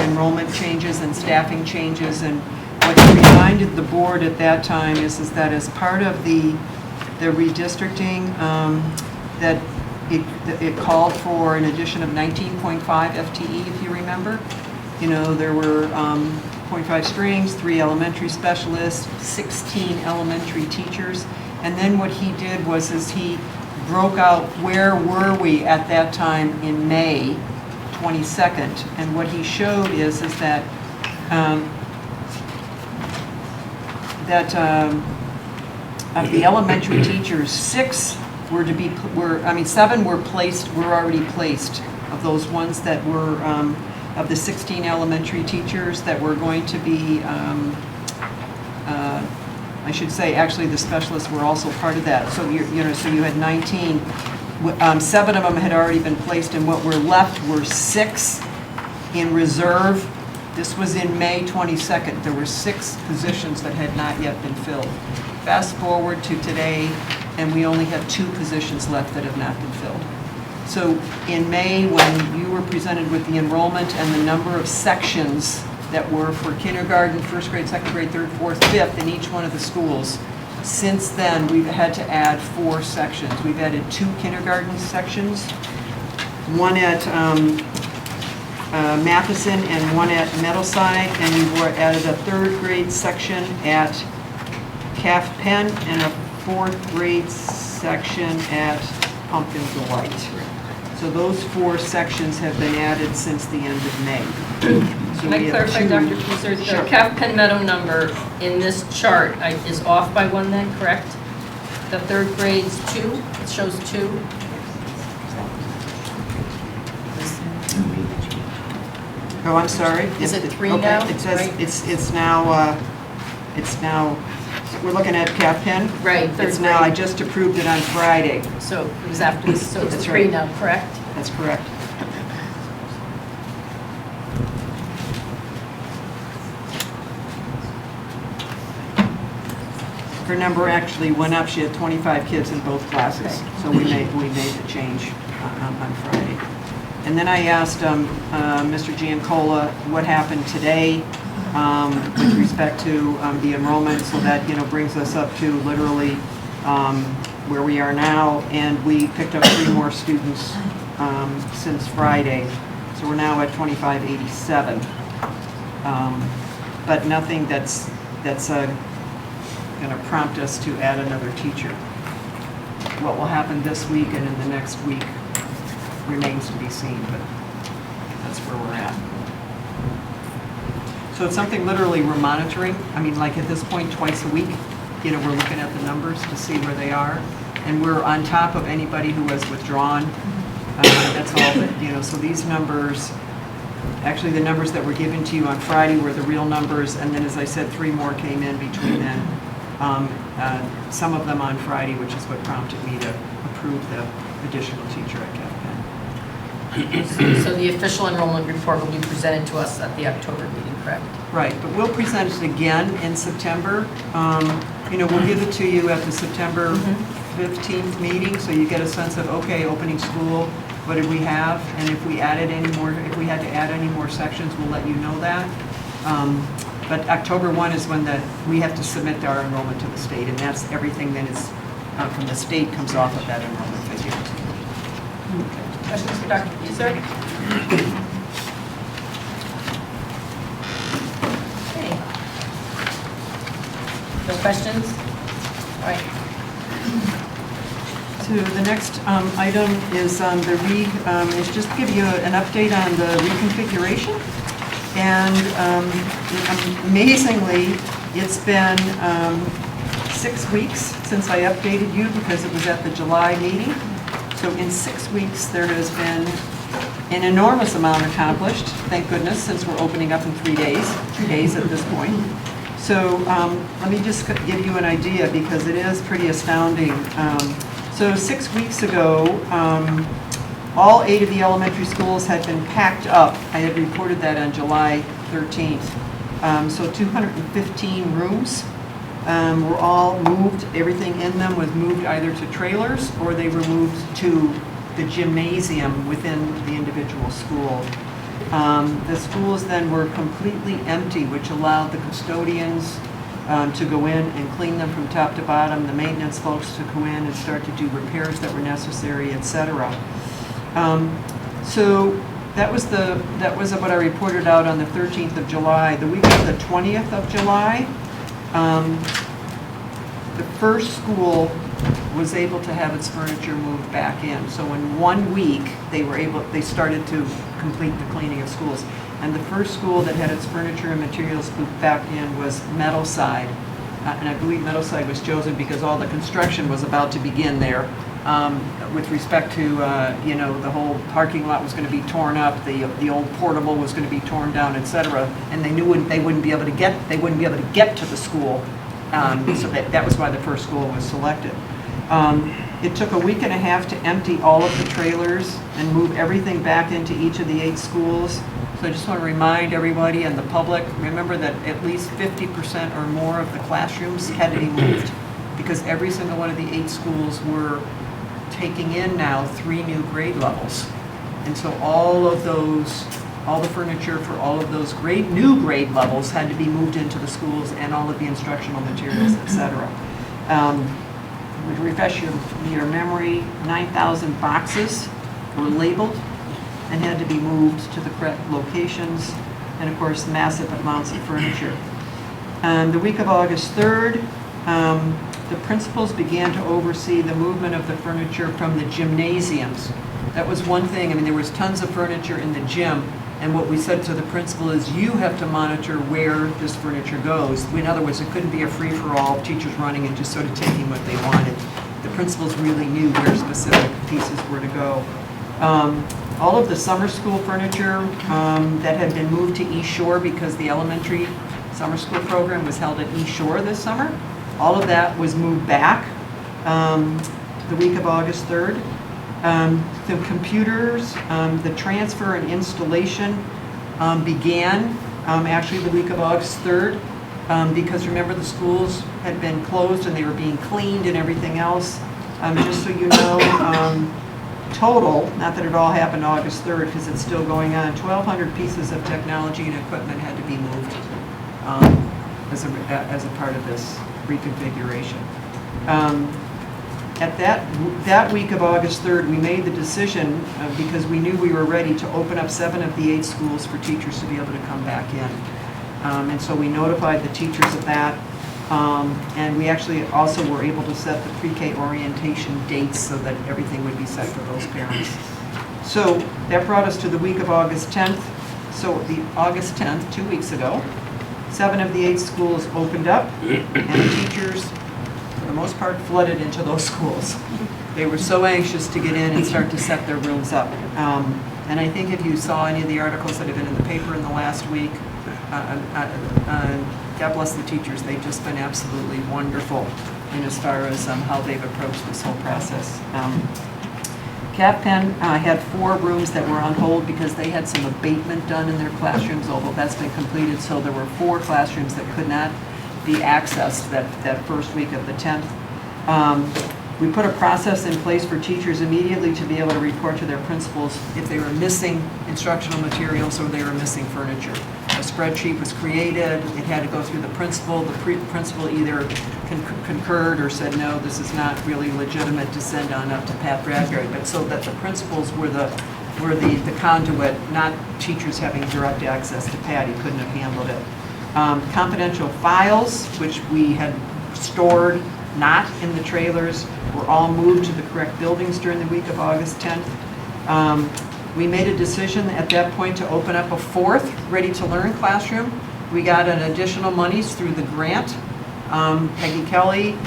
enrollment changes and staffing changes, and what he reminded the board at that time is that as part of the redistricting, that it called for an addition of 19.5 FTE, if you remember. You know, there were 0.5 strings, 3 elementary specialists, 16 elementary teachers. And then what he did was he broke out where were we at that time in May 22nd. And what he showed is that of the elementary teachers, 7 were already placed of those ones that were of the 16 elementary teachers that were going to be, I should say, actually the specialists were also part of that. So so you had 19. 7 of them had already been placed, and what were left were 6 in reserve. This was in May 22nd. There were 6 positions that had not yet been filled. Fast forward to today, and we only have 2 positions left that have not been filled. So in May, when you were presented with the enrollment and the number of sections that were for kindergarten, first grade, second grade, third, fourth, fifth in each one of the schools, since then we've had to add 4 sections. We've added 2 kindergarten sections, one at Matheson and one at Meadowside, and we've added a 3rd grade section at Calf Pen and a 4th grade section at Pumpkin Delight. So those 4 sections have been added since the end of May. So Can I clarify, Dr. Kuser, the Calf Pen Meadow number in this chart is off by 1 then, correct? The 3rd grade's 2, it shows 2. Oh, I'm sorry. Is it 3 Okay, now? it says, Right. it's now, we're looking at Cap Pen? Right, It's 3rd now, I grade. just approved it on Friday. So it was after this, so it's That's 3 right. now, correct? That's correct. Her number actually went up. She had 25 kids in both classes. Okay. So we made the change on Friday. And then I asked Mr. Giancola what happened today with respect to the enrollment, so that, brings us up to literally where we are now, and we picked up 3 more students since Friday, so we're now at 2587. But nothing that's going to prompt us to add another teacher. What will happen this week and in the next week remains to be seen, but that's where we're at. So it's something literally we're monitoring. I mean, like at this point, twice a week, we're looking at the numbers to see where they are. And we're on top of anybody who has withdrawn. That's all that, so these numbers, actually the numbers that were given to you on Friday were the real numbers. And then, as I said, 3 more came in between then. Some of them on Friday, which is what prompted me to approve the additional teacher at Cap Pen. So the official enrollment report will be presented to us at the October meeting, correct? Right, but we'll present it again in September. We'll give it to you at the September 15th meeting, so you get a sense of, okay, opening school, what did we have? And if we had to add any more sections, we'll let you know that. But October 1 is when we have to submit our enrollment to the state, and that's everything that is from the state comes off of that enrollment figure. Questions for Dr. Buser? Okay. No questions? All right. So the next item is is just to give you an update on the reconfiguration. And amazingly, it's been 6 weeks since I updated you because it was at the July meeting. So in 6 weeks, there has been an enormous amount accomplished, thank goodness, since we're opening up in 3 days, 2 days at this point. So let me just give you an idea because it is pretty astounding. So 6 weeks ago, all 8 of the elementary schools had been packed up. I had reported that on July 13th. So 215 rooms were all moved. Everything in them was moved either to trailers or they were moved to the gymnasium within the individual school. The schools then were completely empty, which allowed the custodians to go in and clean them from top to bottom, the maintenance folks to go in and start to do repairs that were necessary, etc. So that was what I reported out on the 13th of July. The week of the 20th of July, the first school was able to have its furniture moved back in. So in 1 week, they started to complete the cleaning of schools. And the first school that had its furniture and materials moved back in was Meadowside. And I believe Meadowside was chosen because all the construction was about to begin there. With respect to, the whole parking lot was going to be torn up, the old portable was going to be torn down, etc. And they knew they wouldn't be able to get to the school. So that was why the first school was selected. It took a week and a half to empty all of the trailers and move everything back into each of the 8 schools. So I just want to remind everybody and the public, remember that at least 50% or more of the classrooms had to be moved because every single one of the 8 schools were taking in now 3 new grade levels. And so all the furniture for all of those new grade levels had to be moved into the schools and all of the instructional materials, etc. To refresh your memory, 9,000 boxes were labeled and had to be moved to the correct locations, and of course massive amounts of furniture. The week of August 3rd, the principals began to oversee the movement of the furniture from the gymnasiums. That was one thing. I mean, there was tons of furniture in the gym, and what we said to the principal is you have to monitor where this furniture goes. In other words, it couldn't be a free-for-all, teachers running and just sort of taking what they wanted. The principals really knew where specific pieces were to go. All of the summer school furniture that had been moved to East Shore because the elementary summer school program was held at East Shore this summer, all of that was moved back the week of August 3rd. The computers, the transfer and installation began actually the week of August 3rd because remember the schools had been closed and they were being cleaned and everything else. Just so you know, total, not that it all happened August 3rd because it's still going on, 1,200 pieces of technology and equipment had to be moved as a part of this reconfiguration. At that week of August 3rd, we made the decision, because we knew we were ready to open up 7 of the 8 schools for teachers to be able to come back in. And so we notified the teachers of that. And we actually also were able to set the pre-K orientation dates so that everything would be set for those parents. So that brought us to the week of August 10th. So the August 10th, 2 weeks ago, 7 of the 8 schools opened up, and the teachers, for the most part, flooded into those schools. They were so anxious to get in and start to set their rooms up. And I think if you saw any of the articles that have been in the paper in the last week, God bless the teachers, they've just been absolutely wonderful in as far as how they've approached this whole process. Cap Pen had 4 rooms that were on hold because they had some abatement done in their classrooms, although that's been completed, so there were 4 classrooms that could not be accessed that first week of the 10th. We put a process in place for teachers immediately to be able to report to their principals if they were missing instructional materials or they were missing furniture. A spreadsheet was created, it had to go through the principal. The principal either concurred or said, no, this is not really legitimate to send on up to Pat Bradbury, but so that the principals were the conduit, not teachers having direct access to Pat. He couldn't have handled it. Confidential files, which we had stored not in the trailers, were all moved to the correct buildings during the week of August 10th. We made a decision at that point to open up a fourth ready-to-learn classroom. We got an additional monies through the grant. Peggy Kelly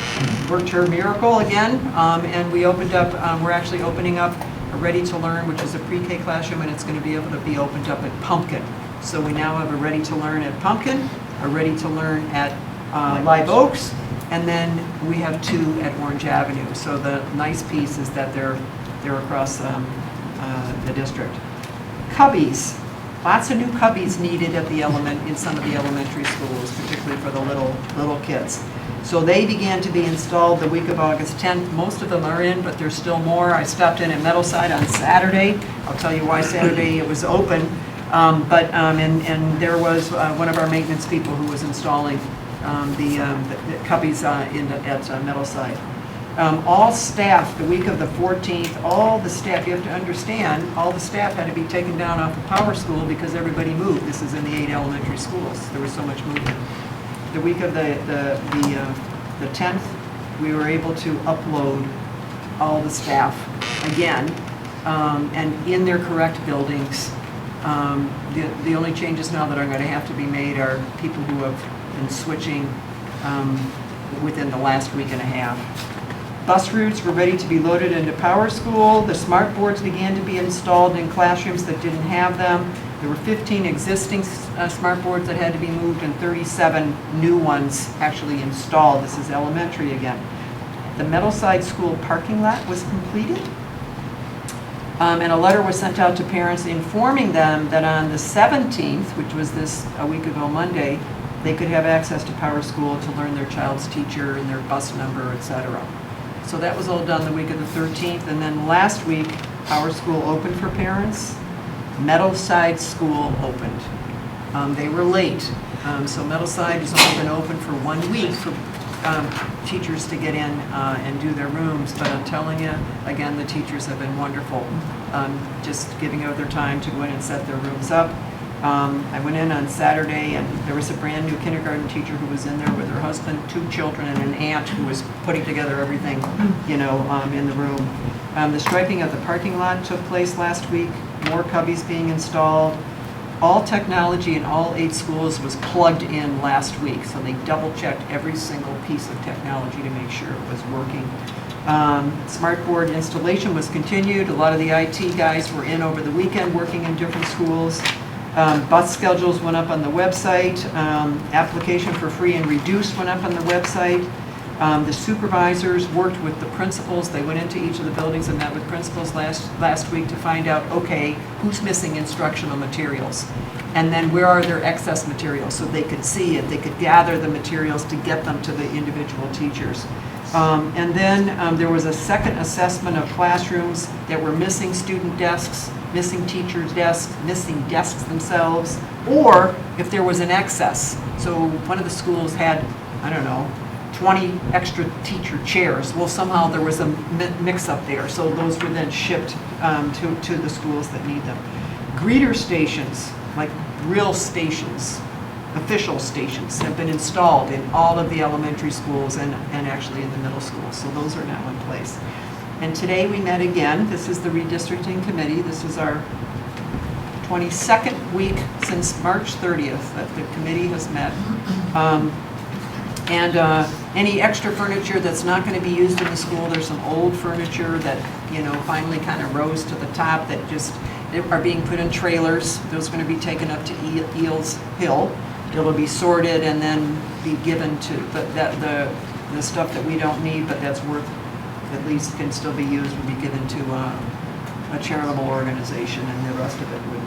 worked her miracle again, and we opened up, we're actually opening up a ready-to-learn, which is a pre-K classroom, and it's going to be able to be opened up at Pumpkin. So we now have a ready-to-learn at Pumpkin, a ready-to-learn at Live Oaks, and then we have 2 at Orange Avenue. So the nice piece is that they're across the district. Cubbies, lots of new cubbies needed at the in some of the elementary schools, particularly for the little kids. So they began to be installed the week of August 10th. Most of them are in, but there's still more. I stopped in at Meadowside on Saturday. I'll tell you why Saturday it was open. And there was one of our maintenance people who was installing the cubbies at Meadowside. All staff, the week of the 14th, all the staff, you have to understand, all the staff had to be taken down off of Power School because everybody moved. This is in the 8 elementary schools. There was so much movement. The week of the 10th, we were able to upload all the staff again, and in their correct buildings. The only changes now that are going to have to be made are people who have been switching within the last week and a half. Bus routes were ready to be loaded into Power School. The smart boards began to be installed in classrooms that didn't have them. There were 15 existing smart boards that had to be moved and 37 new ones actually installed. This is elementary again. The Meadowside School parking lot was completed. And a letter was sent out to parents informing them that on the 17th, which was a week ago Monday, they could have access to Power School to learn their child's teacher and their bus number, etc. So that was all done the week of the 13th. And then last week, Power School opened for parents. Meadowside School opened. They were late. So Meadowside has only been open for 1 week for teachers to get in and do their rooms. But I'm telling you, again, the teachers have been wonderful, just giving out their time to go in and set their rooms up. I went in on Saturday, and there was a brand new kindergarten teacher who was in there with her husband, 2 children, and an aunt who was putting together everything, in the room. The striping of the parking lot took place last week. More cubbies being installed. All technology in all 8 schools was plugged in last week, so they double-checked every single piece of technology to make sure it was working. Smart board installation was continued. A lot of the IT guys were in over the weekend working in different schools. Bus schedules went up on the website. Application for free and reduced went up on the website. The supervisors worked with the principals. They went into each of the buildings and met with principals last week to find out, okay, who's missing instructional materials? And then where are their excess materials? So they could see it, they could gather the materials to get them to the individual teachers. And then there was a second assessment of classrooms that were missing student desks, missing teachers' desks, missing desks themselves, or if there was an excess. So one of the schools had, 20 extra teacher chairs. Well, somehow there was a mix-up there, so those were then shipped to the schools that need them. Greeter stations, like real stations, official stations, have been installed in all of the elementary schools and actually in the middle schools, so those are now in place. And today we met again. This is the redistricting committee. This is our 22nd week since March 30th that the committee has met. Any extra furniture that's not going to be used in the school, there's some old furniture that, finally kind of rose to the top that just are being put in trailers. Those are going to be taken up to Eels Hill. It'll be sorted and then be given to, the stuff that we don't need, but that's worth, at least can still be used, would be given to a charitable organization, and the rest of it would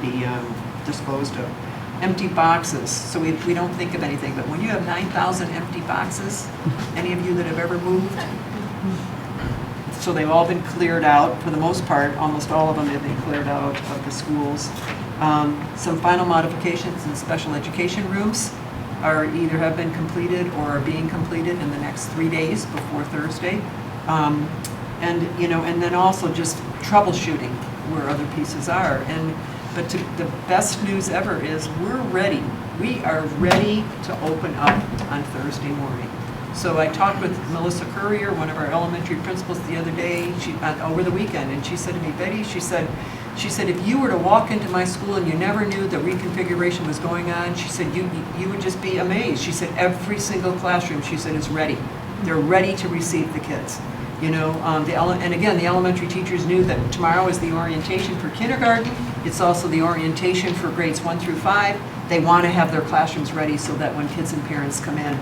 be disposed of. Empty boxes, so we don't think of anything, but when you have 9,000 empty boxes, any of you that have ever moved, So they've all been cleared out, for the most part, almost all of them have been cleared out of the schools. Some final modifications in special education rooms are either have been completed or are being completed in the next 3 days before Thursday. And, you know, and then also just troubleshooting where other pieces are. But the best news ever is we're ready. We are ready to open up on Thursday morning. So I talked with Melissa Courier, one of our elementary principals, the other day, over the weekend, and she said to me, Betty, she said, if you were to walk into my school and you never knew the reconfiguration was going on, she said, you would just be amazed. She said, every single classroom, she said, is ready. They're ready to receive the kids. You know, and again, the elementary teachers knew that tomorrow is the orientation for kindergarten. It's also the orientation for grades 1 through 5. They want to have their classrooms ready so that when kids and parents come in,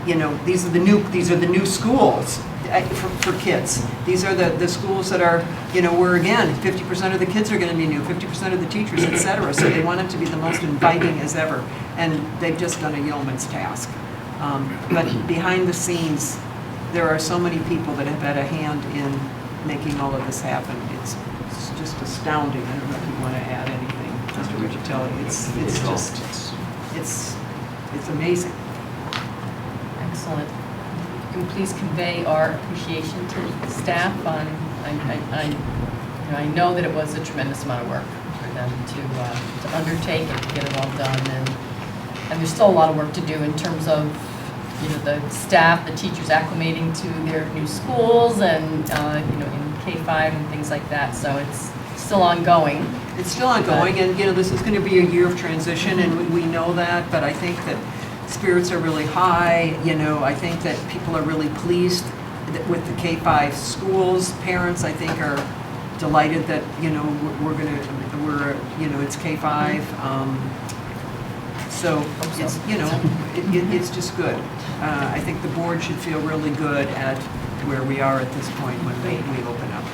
you know, these are the new schools for kids. These are the schools that are, you know, where again, 50% of the kids are going to be new, 50% of the teachers, et cetera. So they want it to be the most inviting as ever. And they've just done a yeoman's task. But behind the scenes, there are so many people that have had a hand in making all of this happen. It's just astounding. I don't know if you want to add anything, Mr. Riccitelli. It's amazing. Excellent. Can you please convey our appreciation to the staff on, I know that it was a tremendous amount of work for them to undertake and to get it all done, and there's still a lot of work to do in terms of, you know, the staff, the teachers acclimating to their new schools and, you know, in K-5 and things like that, so it's still ongoing. It's still ongoing, and, you know, this is going to be a year of transition, and we know that, but I think that spirits are really high. You know, I think that people are really pleased with the K-5 schools. Parents, I think, are delighted that, you know, you know, it's K-5. So it's, you know, it's just good. I think the board should feel really good at where we are at this point when we open up.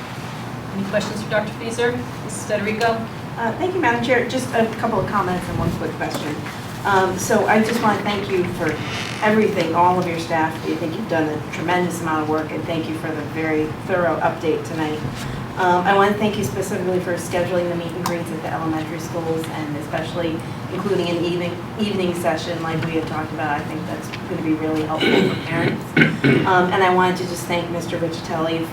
Any questions for Dr. Fieser? Mrs. Federico? Thank you, Madam Chair. Just a couple of comments and one quick question. So I just want to thank you for everything, all of your staff. I think you've done a tremendous amount of work, and thank you for the very thorough update tonight. I want to thank you specifically for scheduling the meet and greets at the elementary schools, and especially including an evening session like we had talked about. I think that's going to be really helpful for parents. And I wanted to just thank Mr. Riccitelli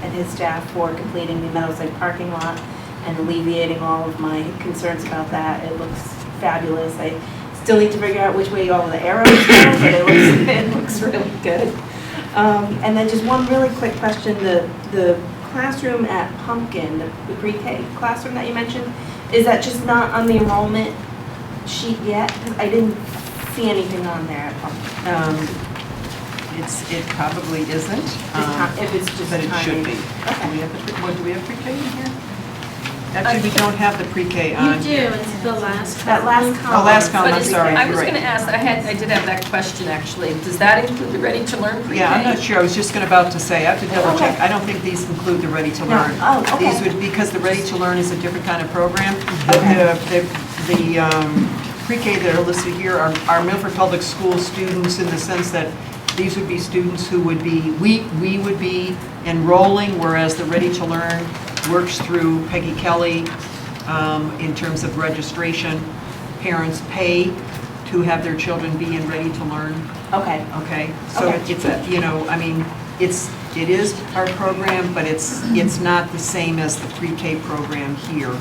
and his staff for completing the Meadowside parking lot and alleviating all of my concerns about that. It looks fabulous. I still need to figure out which way all of the arrows go, but it looks really good. And then just one really quick question. The classroom at Pumpkin, the pre-K classroom that you mentioned, is that just not on the enrollment sheet yet? Because I didn't see anything on there at Pumpkin. It probably isn't. If it's just but it should be. Okay. Do we have pre-K in here? Actually, we don't have the pre-K on. You do, it's the last column. That last column. Oh, last column, But I'm is- sorry. I was you're right. going to ask, I did have that question actually. Does that include the Ready to Learn pre-K? Yeah, I'm not sure. I was just about to say, I have to double check. Okay. I don't think these include the Ready to No. Learn. Oh, okay. These would, because the Ready to Learn is a different kind of program. The pre-K that are listed here are Milford Public School students in the sense that these would be students who would be, we would be enrolling, whereas the Ready to Learn works through Peggy Kelly in terms of registration. Parents pay to have their children be in Ready to Learn. Okay. Okay, so Okay. it's a, you know, I mean, it is our program, but it's not the same as the pre-K program here,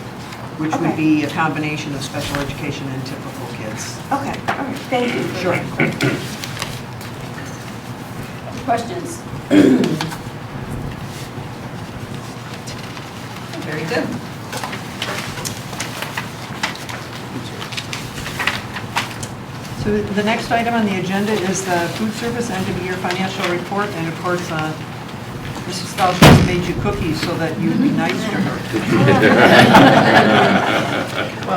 which would Okay. be a combination of special education and typical kids. Okay, all right, thank you. Sure. Questions? Very good. So the next item on the agenda is the food service end of the year financial report, and of course, Mrs. Fausch has made you cookies so that you'd be nice to her.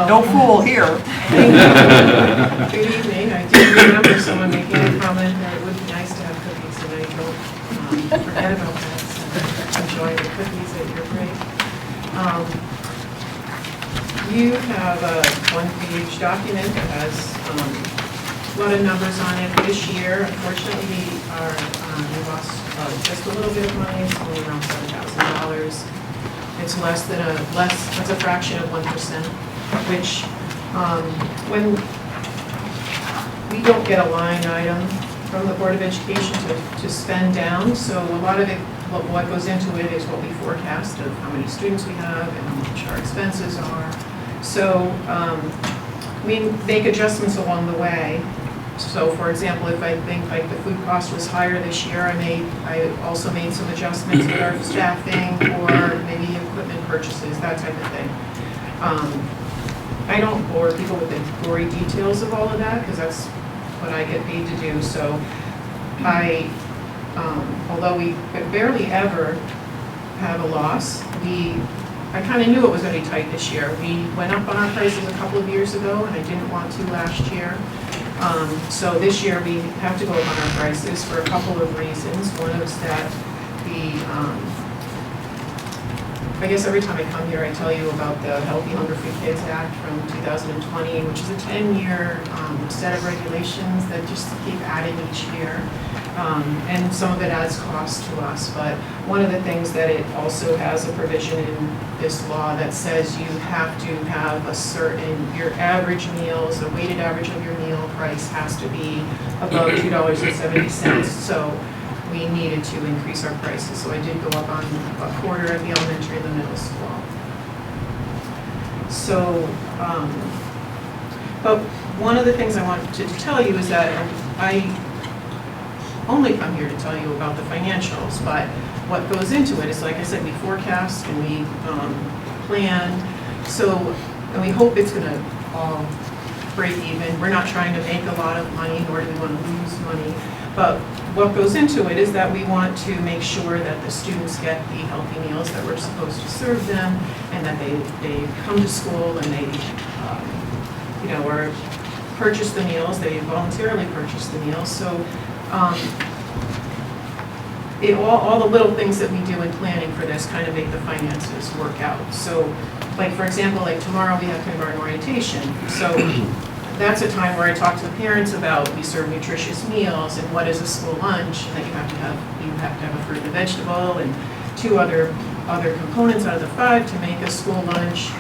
No fool here. Good evening. I do remember someone making a comment that it would be nice to have cookies, and I don't forget about that. So enjoy the cookies at your break. You have a one-page document that has a lot of numbers on it. This year, unfortunately, our We lost just a little bit of money, it's only around $7,000. It's that's a fraction of 1%, which when we don't get a line item from the Board of Education to spend down, so a lot of it, what goes into it is what we forecast of how many students we have and how much our expenses are. So we make adjustments along the way. So for example, if I think like the food cost was higher this year, I also made some adjustments with our staffing or maybe equipment purchases, that type of thing. I don't bore people with the gory details of all of that because that's what I get paid to do. So although we barely ever have a loss, I kind of knew it was going to be tight this year. We went up on our prices a couple of years ago, and I didn't want to last year. So this year we have to go up on our prices for a couple of reasons. One is that I guess every time I come here, I tell you about the Healthy Hunger-Free Kids Act from 2020, which is a 10-year set of regulations that just keep adding each year. And some of it adds cost to us, but one of the things that it also has a provision in this law that says you have to have your average meals, the weighted average of your meal price has to be above $2.70. So we needed to increase our prices. So I did go up on a quarter at the elementary and the middle school. So, but one of the things I wanted to tell you is that I only come here to tell you about the financials, but what goes into it is, like I said, we forecast and we plan. So, and we hope it's going to all break even. We're not trying to make a lot of money, nor do we want to lose money. But what goes into it is that we want to make sure that the students get the healthy meals that we're supposed to serve them, and that they come to school and they, or purchase the meals. They voluntarily purchase the meals. So. All the little things that we do in planning for this kind of make the finances work out. So, like for example, like tomorrow we have kindergarten orientation. So that's a time where I talk to the parents about we serve nutritious meals and what is a school lunch, and that you have to have a fruit and a vegetable and two other components out of the 5 to make a school lunch.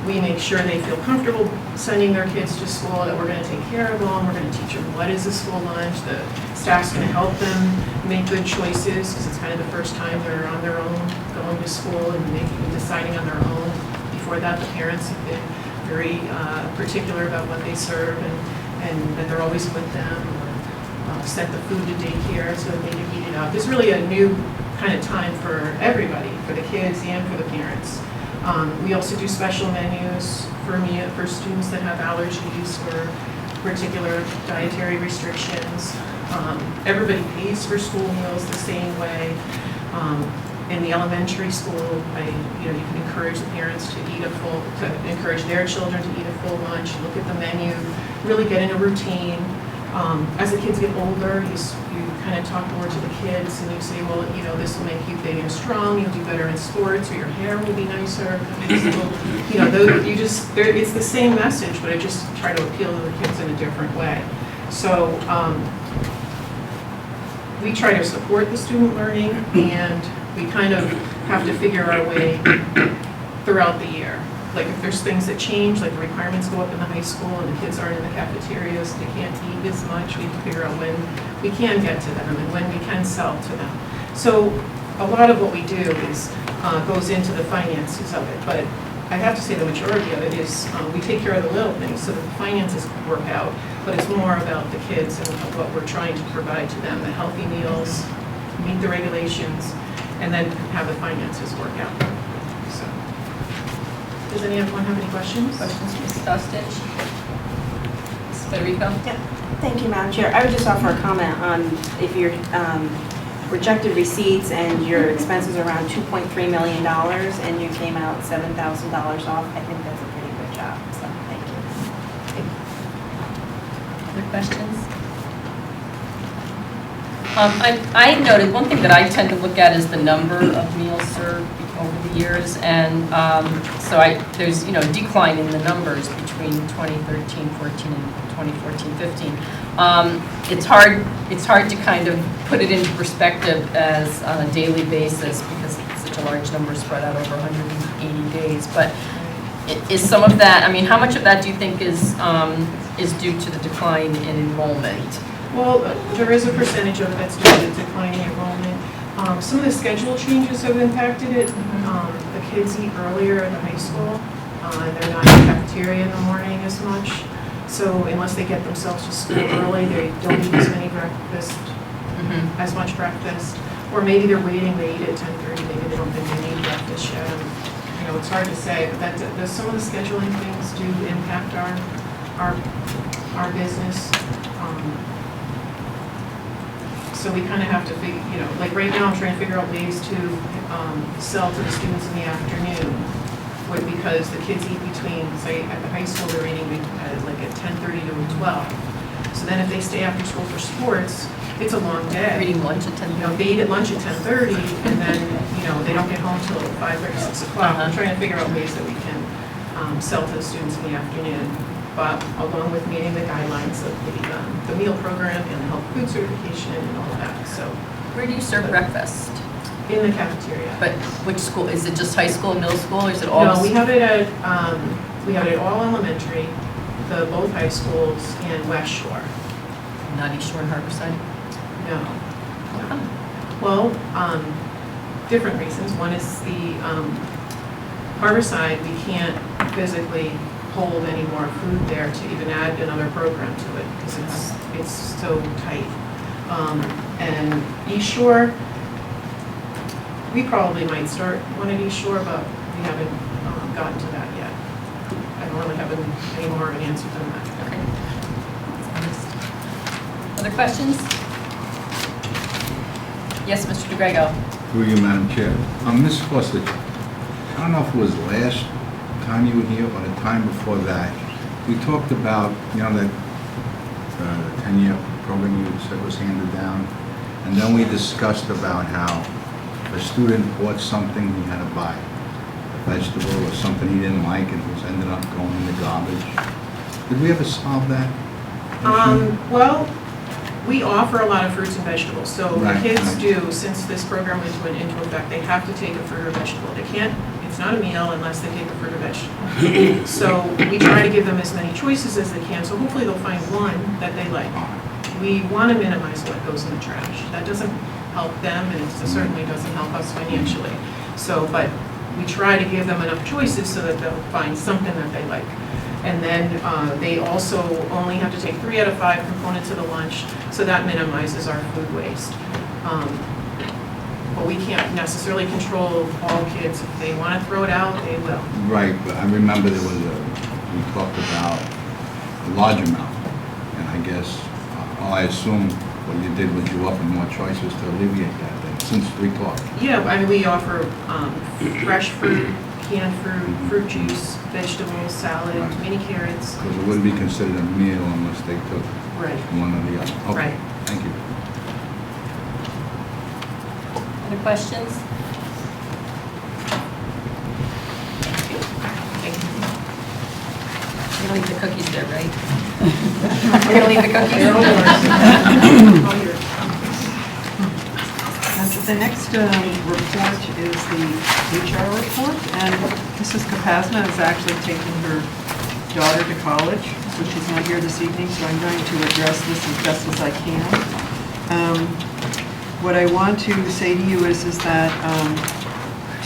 We make sure they feel comfortable sending their kids to school, that we're going to take care of them, we're going to teach them what is a school lunch, the staff's going to help them make good choices, because it's kind of the first time they're on their own going to school and deciding on their own. Before that, the parents have been very particular about what they serve and that they're always with them, or sent the food to daycare so that they can eat it out. It's really a new kind of time for everybody, for the kids and for the parents. We also do special menus for students that have allergies or particular dietary restrictions. Everybody pays for school meals the same way. In the elementary school, you can encourage the parents to encourage their children to eat a full lunch, look at the menu, really get in a routine. As the kids get older, you kind of talk more to the kids and you say, well, this will make you big and strong, you'll do better in sports, or your hair will be nicer. It's the same message, but I just try to appeal to the kids in a different way. So we try to support the student learning, and we kind of have to figure our way throughout the year. Like if there's things that change, like the requirements go up in the high school and the kids aren't in the cafeterias, they can't eat as much, we have to figure out when we can get to them and when we can sell to them. So a lot of what we do goes into the finances of it, but I have to say the majority of it is we take care of the little things so that the finances work out, but it's more about the kids and what we're trying to provide to them, the healthy meals, meet the regulations, and then have the finances work out. So, does anyone have any questions? Questions, Ms. Dostich? Ms. Federico? Yeah. Thank you, Madam Chair. I would just offer a comment on if your projected receipts and your expenses are around $2.3 million and you came out $7,000 off, I think that's a pretty good job. So thank you. Other questions? I noted one thing that I tend to look at is the number of meals served, over the years, and so there's, decline in the numbers between 2013-14 and 2014-15. It's hard to kind of put it into perspective as on a daily basis because it's such a large number spread out over 180 days. But is some of that, how much of that do you think is due to the decline in enrollment? Well, there is a percentage of it that's due to declining enrollment. Some of the schedule changes have impacted it. The kids eat earlier in the high school. They're not in the cafeteria in the morning as much. So unless they get themselves to school early, they don't eat as many as much breakfast. Or maybe they're waiting, they eat at 10:30, maybe they don't think they need breakfast yet. It's hard to say, but some of the scheduling things do impact our business. So we kind of have to figure, like right now I'm trying to figure out ways to sell to the students in the afternoon. Because the kids eat between, say at the high school they're eating like at 10:30 to 12. So then if they stay after school for sports, it's a long day. They're eating lunch at 10:30. They eat at lunch at 10:30 and then, they don't get home till 5:30, 6 o'clock. I'm trying to figure out ways that we can sell to the students in the afternoon, but along with meeting the guidelines of the meal program and the health food certification and all of that. So where do you serve breakfast? In the cafeteria. But which school? Is it just high school, middle school, or is it all? No, we have it at all elementary, both high schools, and West Shore. Not East Shore and Harborside? No. Well, different reasons. One is the Harborside, we can't physically hold any more food there to even add another program to it because it's so tight. And East Shore, we probably might start one at East Shore, but we haven't gotten to that yet. I don't really have any more of an answer than that. Okay. Other questions? Yes, Mr. DeGrego. Through you, Madam Chair. Ms. Kostic, I don't know if it was last time you were here or the time before that, we talked about, that 10-year program you said was handed down, and then we discussed about how if a student bought something, he had to buy a vegetable or something he didn't like and it was ended up going in the garbage. Did we ever solve that issue? Well, we offer a lot of fruits and vegetables. So Right, the kids right. do, since this program went into effect, they have to take a fruit or vegetable. They can't, it's not a meal unless they take a fruit or vegetable. So we try to give them as many choices as they can, so hopefully they'll find one that they like. We want to minimize what goes in the trash. That doesn't help them, and it certainly doesn't help us financially. So, but we try to give them enough choices so that they'll find something that they like. And then they also only have to take 3 out of 5 components of the lunch, so that minimizes our food waste. But we can't necessarily control all kids. If they want to throw it out, they will. Right, but I remember we talked about a large amount, and I guess, I assume what you did was you offered more choices to alleviate that then, since we talked. Yeah, I mean, we offer fresh fruit, canned fruit, fruit juice, vegetables, salad, mini carrots. Because it wouldn't be considered a meal unless they took one or the other. Okay, Right. thank you. Other questions? We're gonna leave the cookies there, right? We're gonna leave the cookies. The next report is the HR report, and Mrs. Capazna is actually taking her daughter to college, so she's not here this evening, so I'm going to address this as best as I can. What I want to say to you is that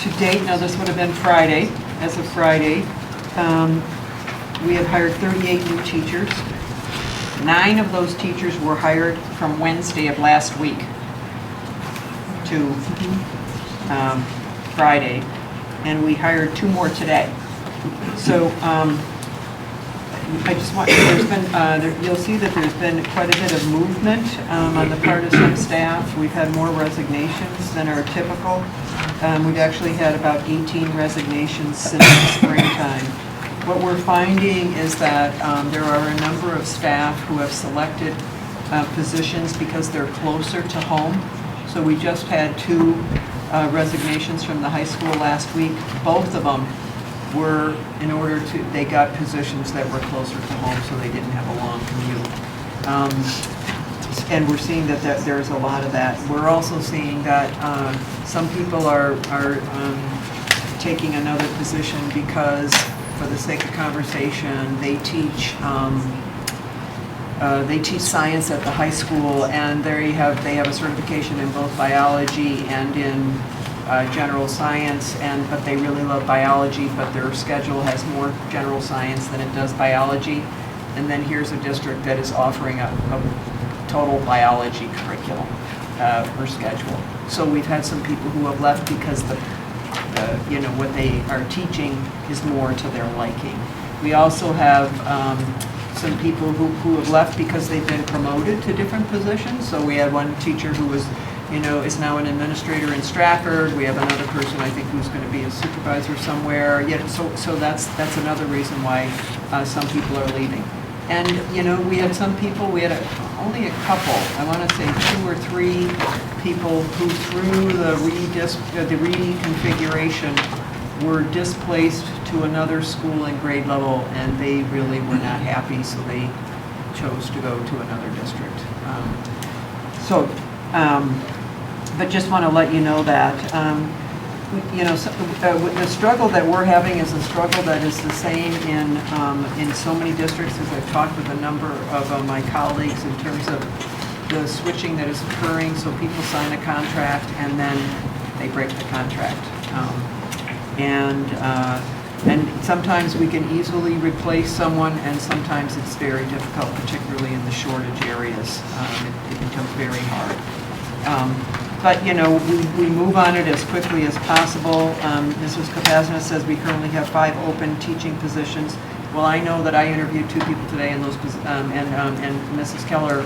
to date, now this would have been Friday, as of Friday, we have hired 38 new teachers. 9 of those teachers were hired from Wednesday of last week to Friday, and we hired 2 more today. So I just want, you'll see that there's been quite a bit of movement on the part of some staff. We've had more resignations than are typical. We've actually had about 18 resignations since the springtime. What we're finding is that there are a number of staff who have selected positions because they're closer to home. So we just had 2 resignations from the high school last week. Both of them were in order to, they got positions that were closer to home, so they didn't have a long commute. And we're seeing that there's a lot of that. We're also seeing that some people are taking another position because, for the sake of conversation, they teach science at the high school, and they have a certification in both biology and in general science, but they really love biology, but their schedule has more general science than it does biology. And then here's a district that is offering a total biology curriculum per schedule. So we've had some people who have left because what they are teaching is more to their liking. We also have some people who have left because they've been promoted to different positions. So we had one teacher who was, is now an administrator in Stratford. We have another person, I think, who's going to be a supervisor somewhere. So that's another reason why some people are leaving. And, we had some people, only a couple, I want to say 2 or 3 people who through the reconfiguration were displaced to another school in grade level, and they really were not happy, so they chose to go to another district. But just want to let you know that, the struggle that we're having is a struggle that is the same in so many districts, as I've talked with a number of my colleagues in terms of the switching that is occurring. So people sign a contract and then they break the contract. And sometimes we can easily replace someone, and sometimes it's very difficult, particularly in the shortage areas. It becomes very hard. But, we move on it as quickly as possible. Mrs. Kapazna says we currently have 5 open teaching positions. Well, I know that I interviewed 2 people today, and and Mrs. Keller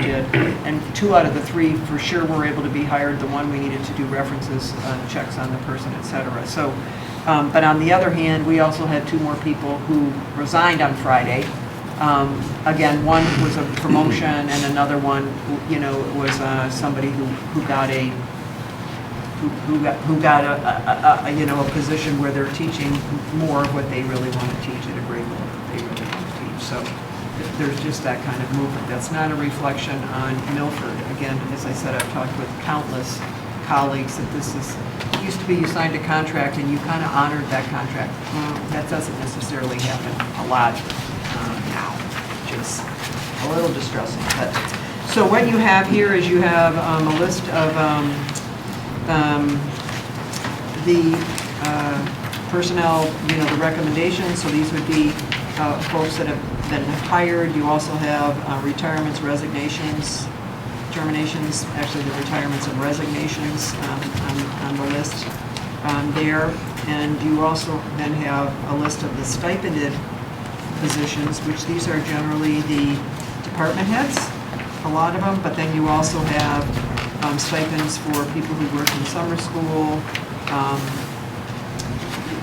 did, and 2 out of the 3 for sure were able to be hired. The one we needed to do references, checks on the person, etc. So, but on the other hand, we also had 2 more people who resigned on Friday. Again, one was a promotion, and another one, was somebody who got a position where they're teaching more of what they really want to teach at a grade level that they really want to teach. So there's just that kind of movement. That's not a reflection on Milford. Again, as I said, I've talked with countless colleagues that this is, used to be you signed a contract and you kind of honored that contract. That doesn't necessarily happen a lot now, which is a little distressing. But, so what you have here is you have a list of the personnel, the recommendations. So these would be folks that have been hired. You also have retirements, resignations, terminations, actually the retirements and resignations on the list there. And you also then have a list of the stipended positions, which these are generally the department heads, a lot of them, but then you also have stipends for people who work in summer school,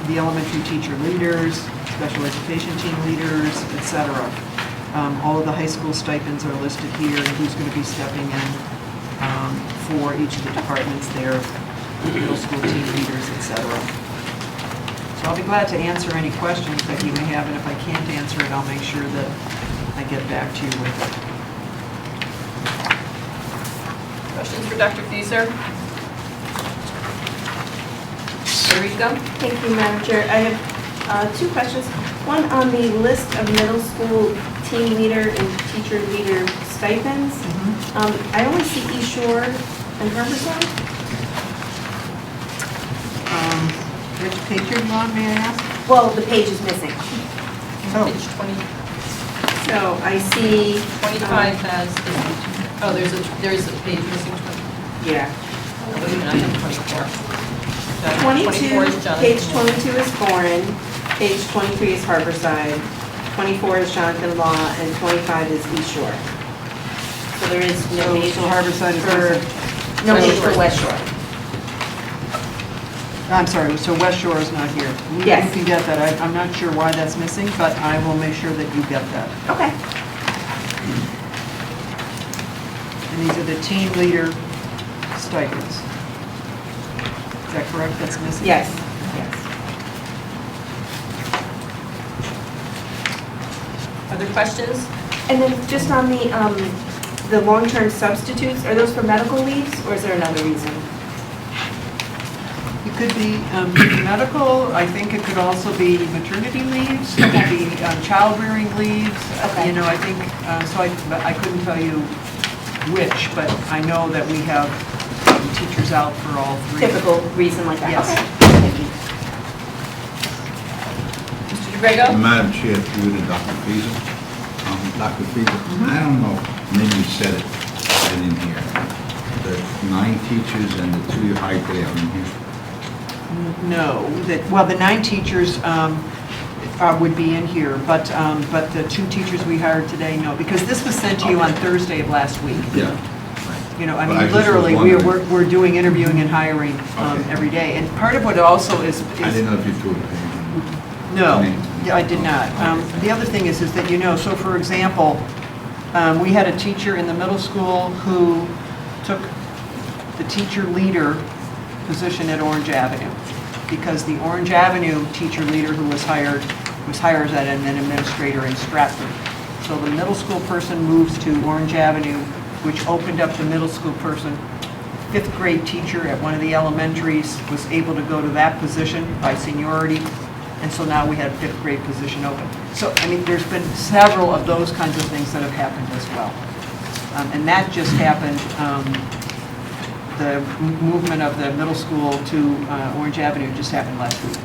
the elementary teacher leaders, special education team leaders, etc. All of the high school stipends are listed here, and who's going to be stepping in for each of the departments there, middle school team leaders, etc. So I'll be glad to answer any questions that you may have, and if I can't answer it, I'll make sure that I get back to you with it. Questions for Dr. Fieser? Eureka? Thank you, Madam Chair. I have 2 questions. One on the list of middle school team leader and teacher leader stipends. I only see East Shore and Harborside. Which page are you on, may I ask? Well, the page is missing. Page 20. So I see 25 has, there's a page missing 20. Yeah. Oh, wait a minute, I have 24. 24 is Jonathan. Page 22 is Foreign, page 23 is Harborside, 24 is Jonathan Law, and 25 is East Shore. So there is no page So Harborside is for, no page for West Shore. I'm sorry, so West Shore is not here. Yes. You can get that. I'm not sure why that's missing, but I will make sure that you get that. Okay. And these are the team leader stipends. Is that correct? That's missing? Yes, yes. Other questions? And then just on the long-term substitutes, are those for medical leaves, or is there another reason? It could be medical, I think it could also be maternity leaves, it could be child-rearing leaves. Okay. You know, I think, but I couldn't tell you which, but I know that we have teachers out for all three. Typical reason like that? Yes. Okay, thank you. Mr. DeGrego? Madam Chair, through to Dr. Fiesel. Dr. Fiesel, I don't know, maybe you said it, I didn't hear. The 9 teachers and the 2 you hired today are in here. No, well, the 9 teachers would be in here, but the 2 teachers we hired today, no, because this was sent to you on Thursday of last week. Yeah. You know, I But I mean, just was literally, wondering. we're doing interviewing and hiring Okay. every day. And part of what also is. I didn't know if you threw the page. No, yeah, I did not. The other thing is that, you know, so for example, we had a teacher in the middle school who took the teacher leader position at Orange Avenue, because the Orange Avenue teacher leader who was hired as an administrator in Stratford. So the middle school person moves to Orange Avenue, which opened up the middle school person. 5th grade teacher at one of the elementaries was able to go to that position by seniority, and so now we had a 5th grade position open. So, I mean, there's been several of those kinds of things that have happened as well. And that just happened, the movement of the middle school to Orange Avenue just happened last week.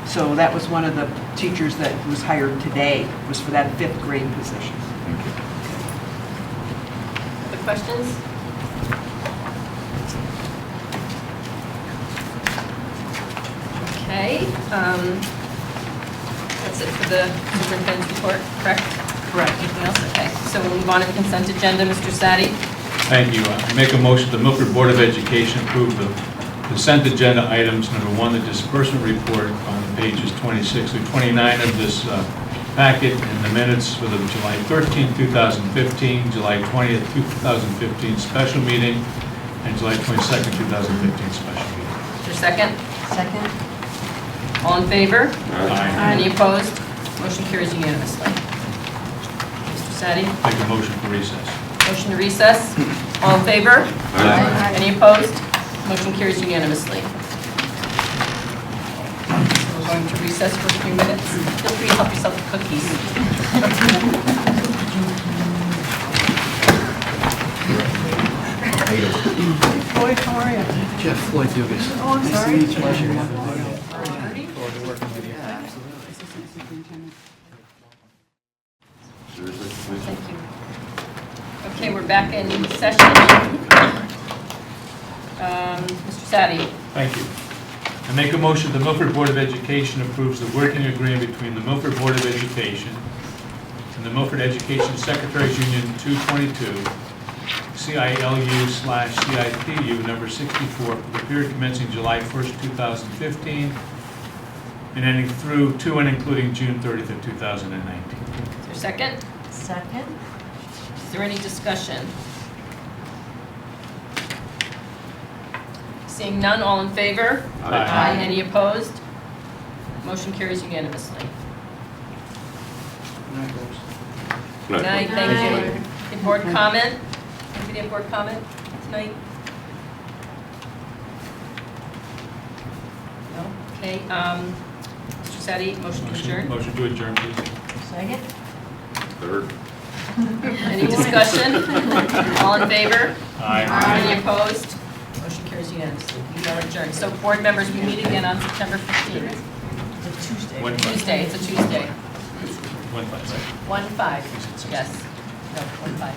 So that was one of the teachers that was hired today, was for that 5th grade position. Other questions? Okay, that's it for the superintendent's report, correct? Correct. Anything else? Okay, so we'll move on to the consent agenda. Mr. Sadi? Thank you. I make a motion the Milford Board of Education approve the consent agenda items. Number 1, the disbursement report on pages 26 through 29 of this packet, and the minutes for the July 13th, 2015, July 20th, 2015 special meeting, and July 22nd, 2015 special meeting. Is there a second? Second. All in favor? Aye. Any opposed? Motion carries unanimously. Mr. Sadi? Make a motion for recess. Motion to recess. All in favor? Aye. Any opposed? Motion carries unanimously. So we're going to recess for a few minutes. Feel free to help yourself to cookies. Floyd, how are you? Jeff Floyd Dugas. Oh, I'm Nice sorry. to meet you. Pleasure. Thank you. Okay, we're back in session. Mr. Sadi? Thank you. I make a motion the Milford Board of Education approves the working agreement between the Milford Board of Education and the Milford Education Secretaries Union 222, CILU/CIPU number 64 for the period commencing July 1st, 2015 and ending through to and including June 30th of 2019. Is there a second? Second. Is there any discussion? Seeing none, all in favor? Aye. Any opposed? Motion carries unanimously. Good night, thank you. Any board comment? Anybody have board comment tonight? No? Okay, Mr. Sadi, motion to adjourn? Motion to adjourn, please. Second. Third. Any discussion? All in favor? Aye. Any opposed? Motion carries unanimously. We are adjourned. So board members, we meet again on September 15th. It's a Tuesday. Tuesday, it's a Tuesday. 1-5, right? 1-5, yes. No, 1-5.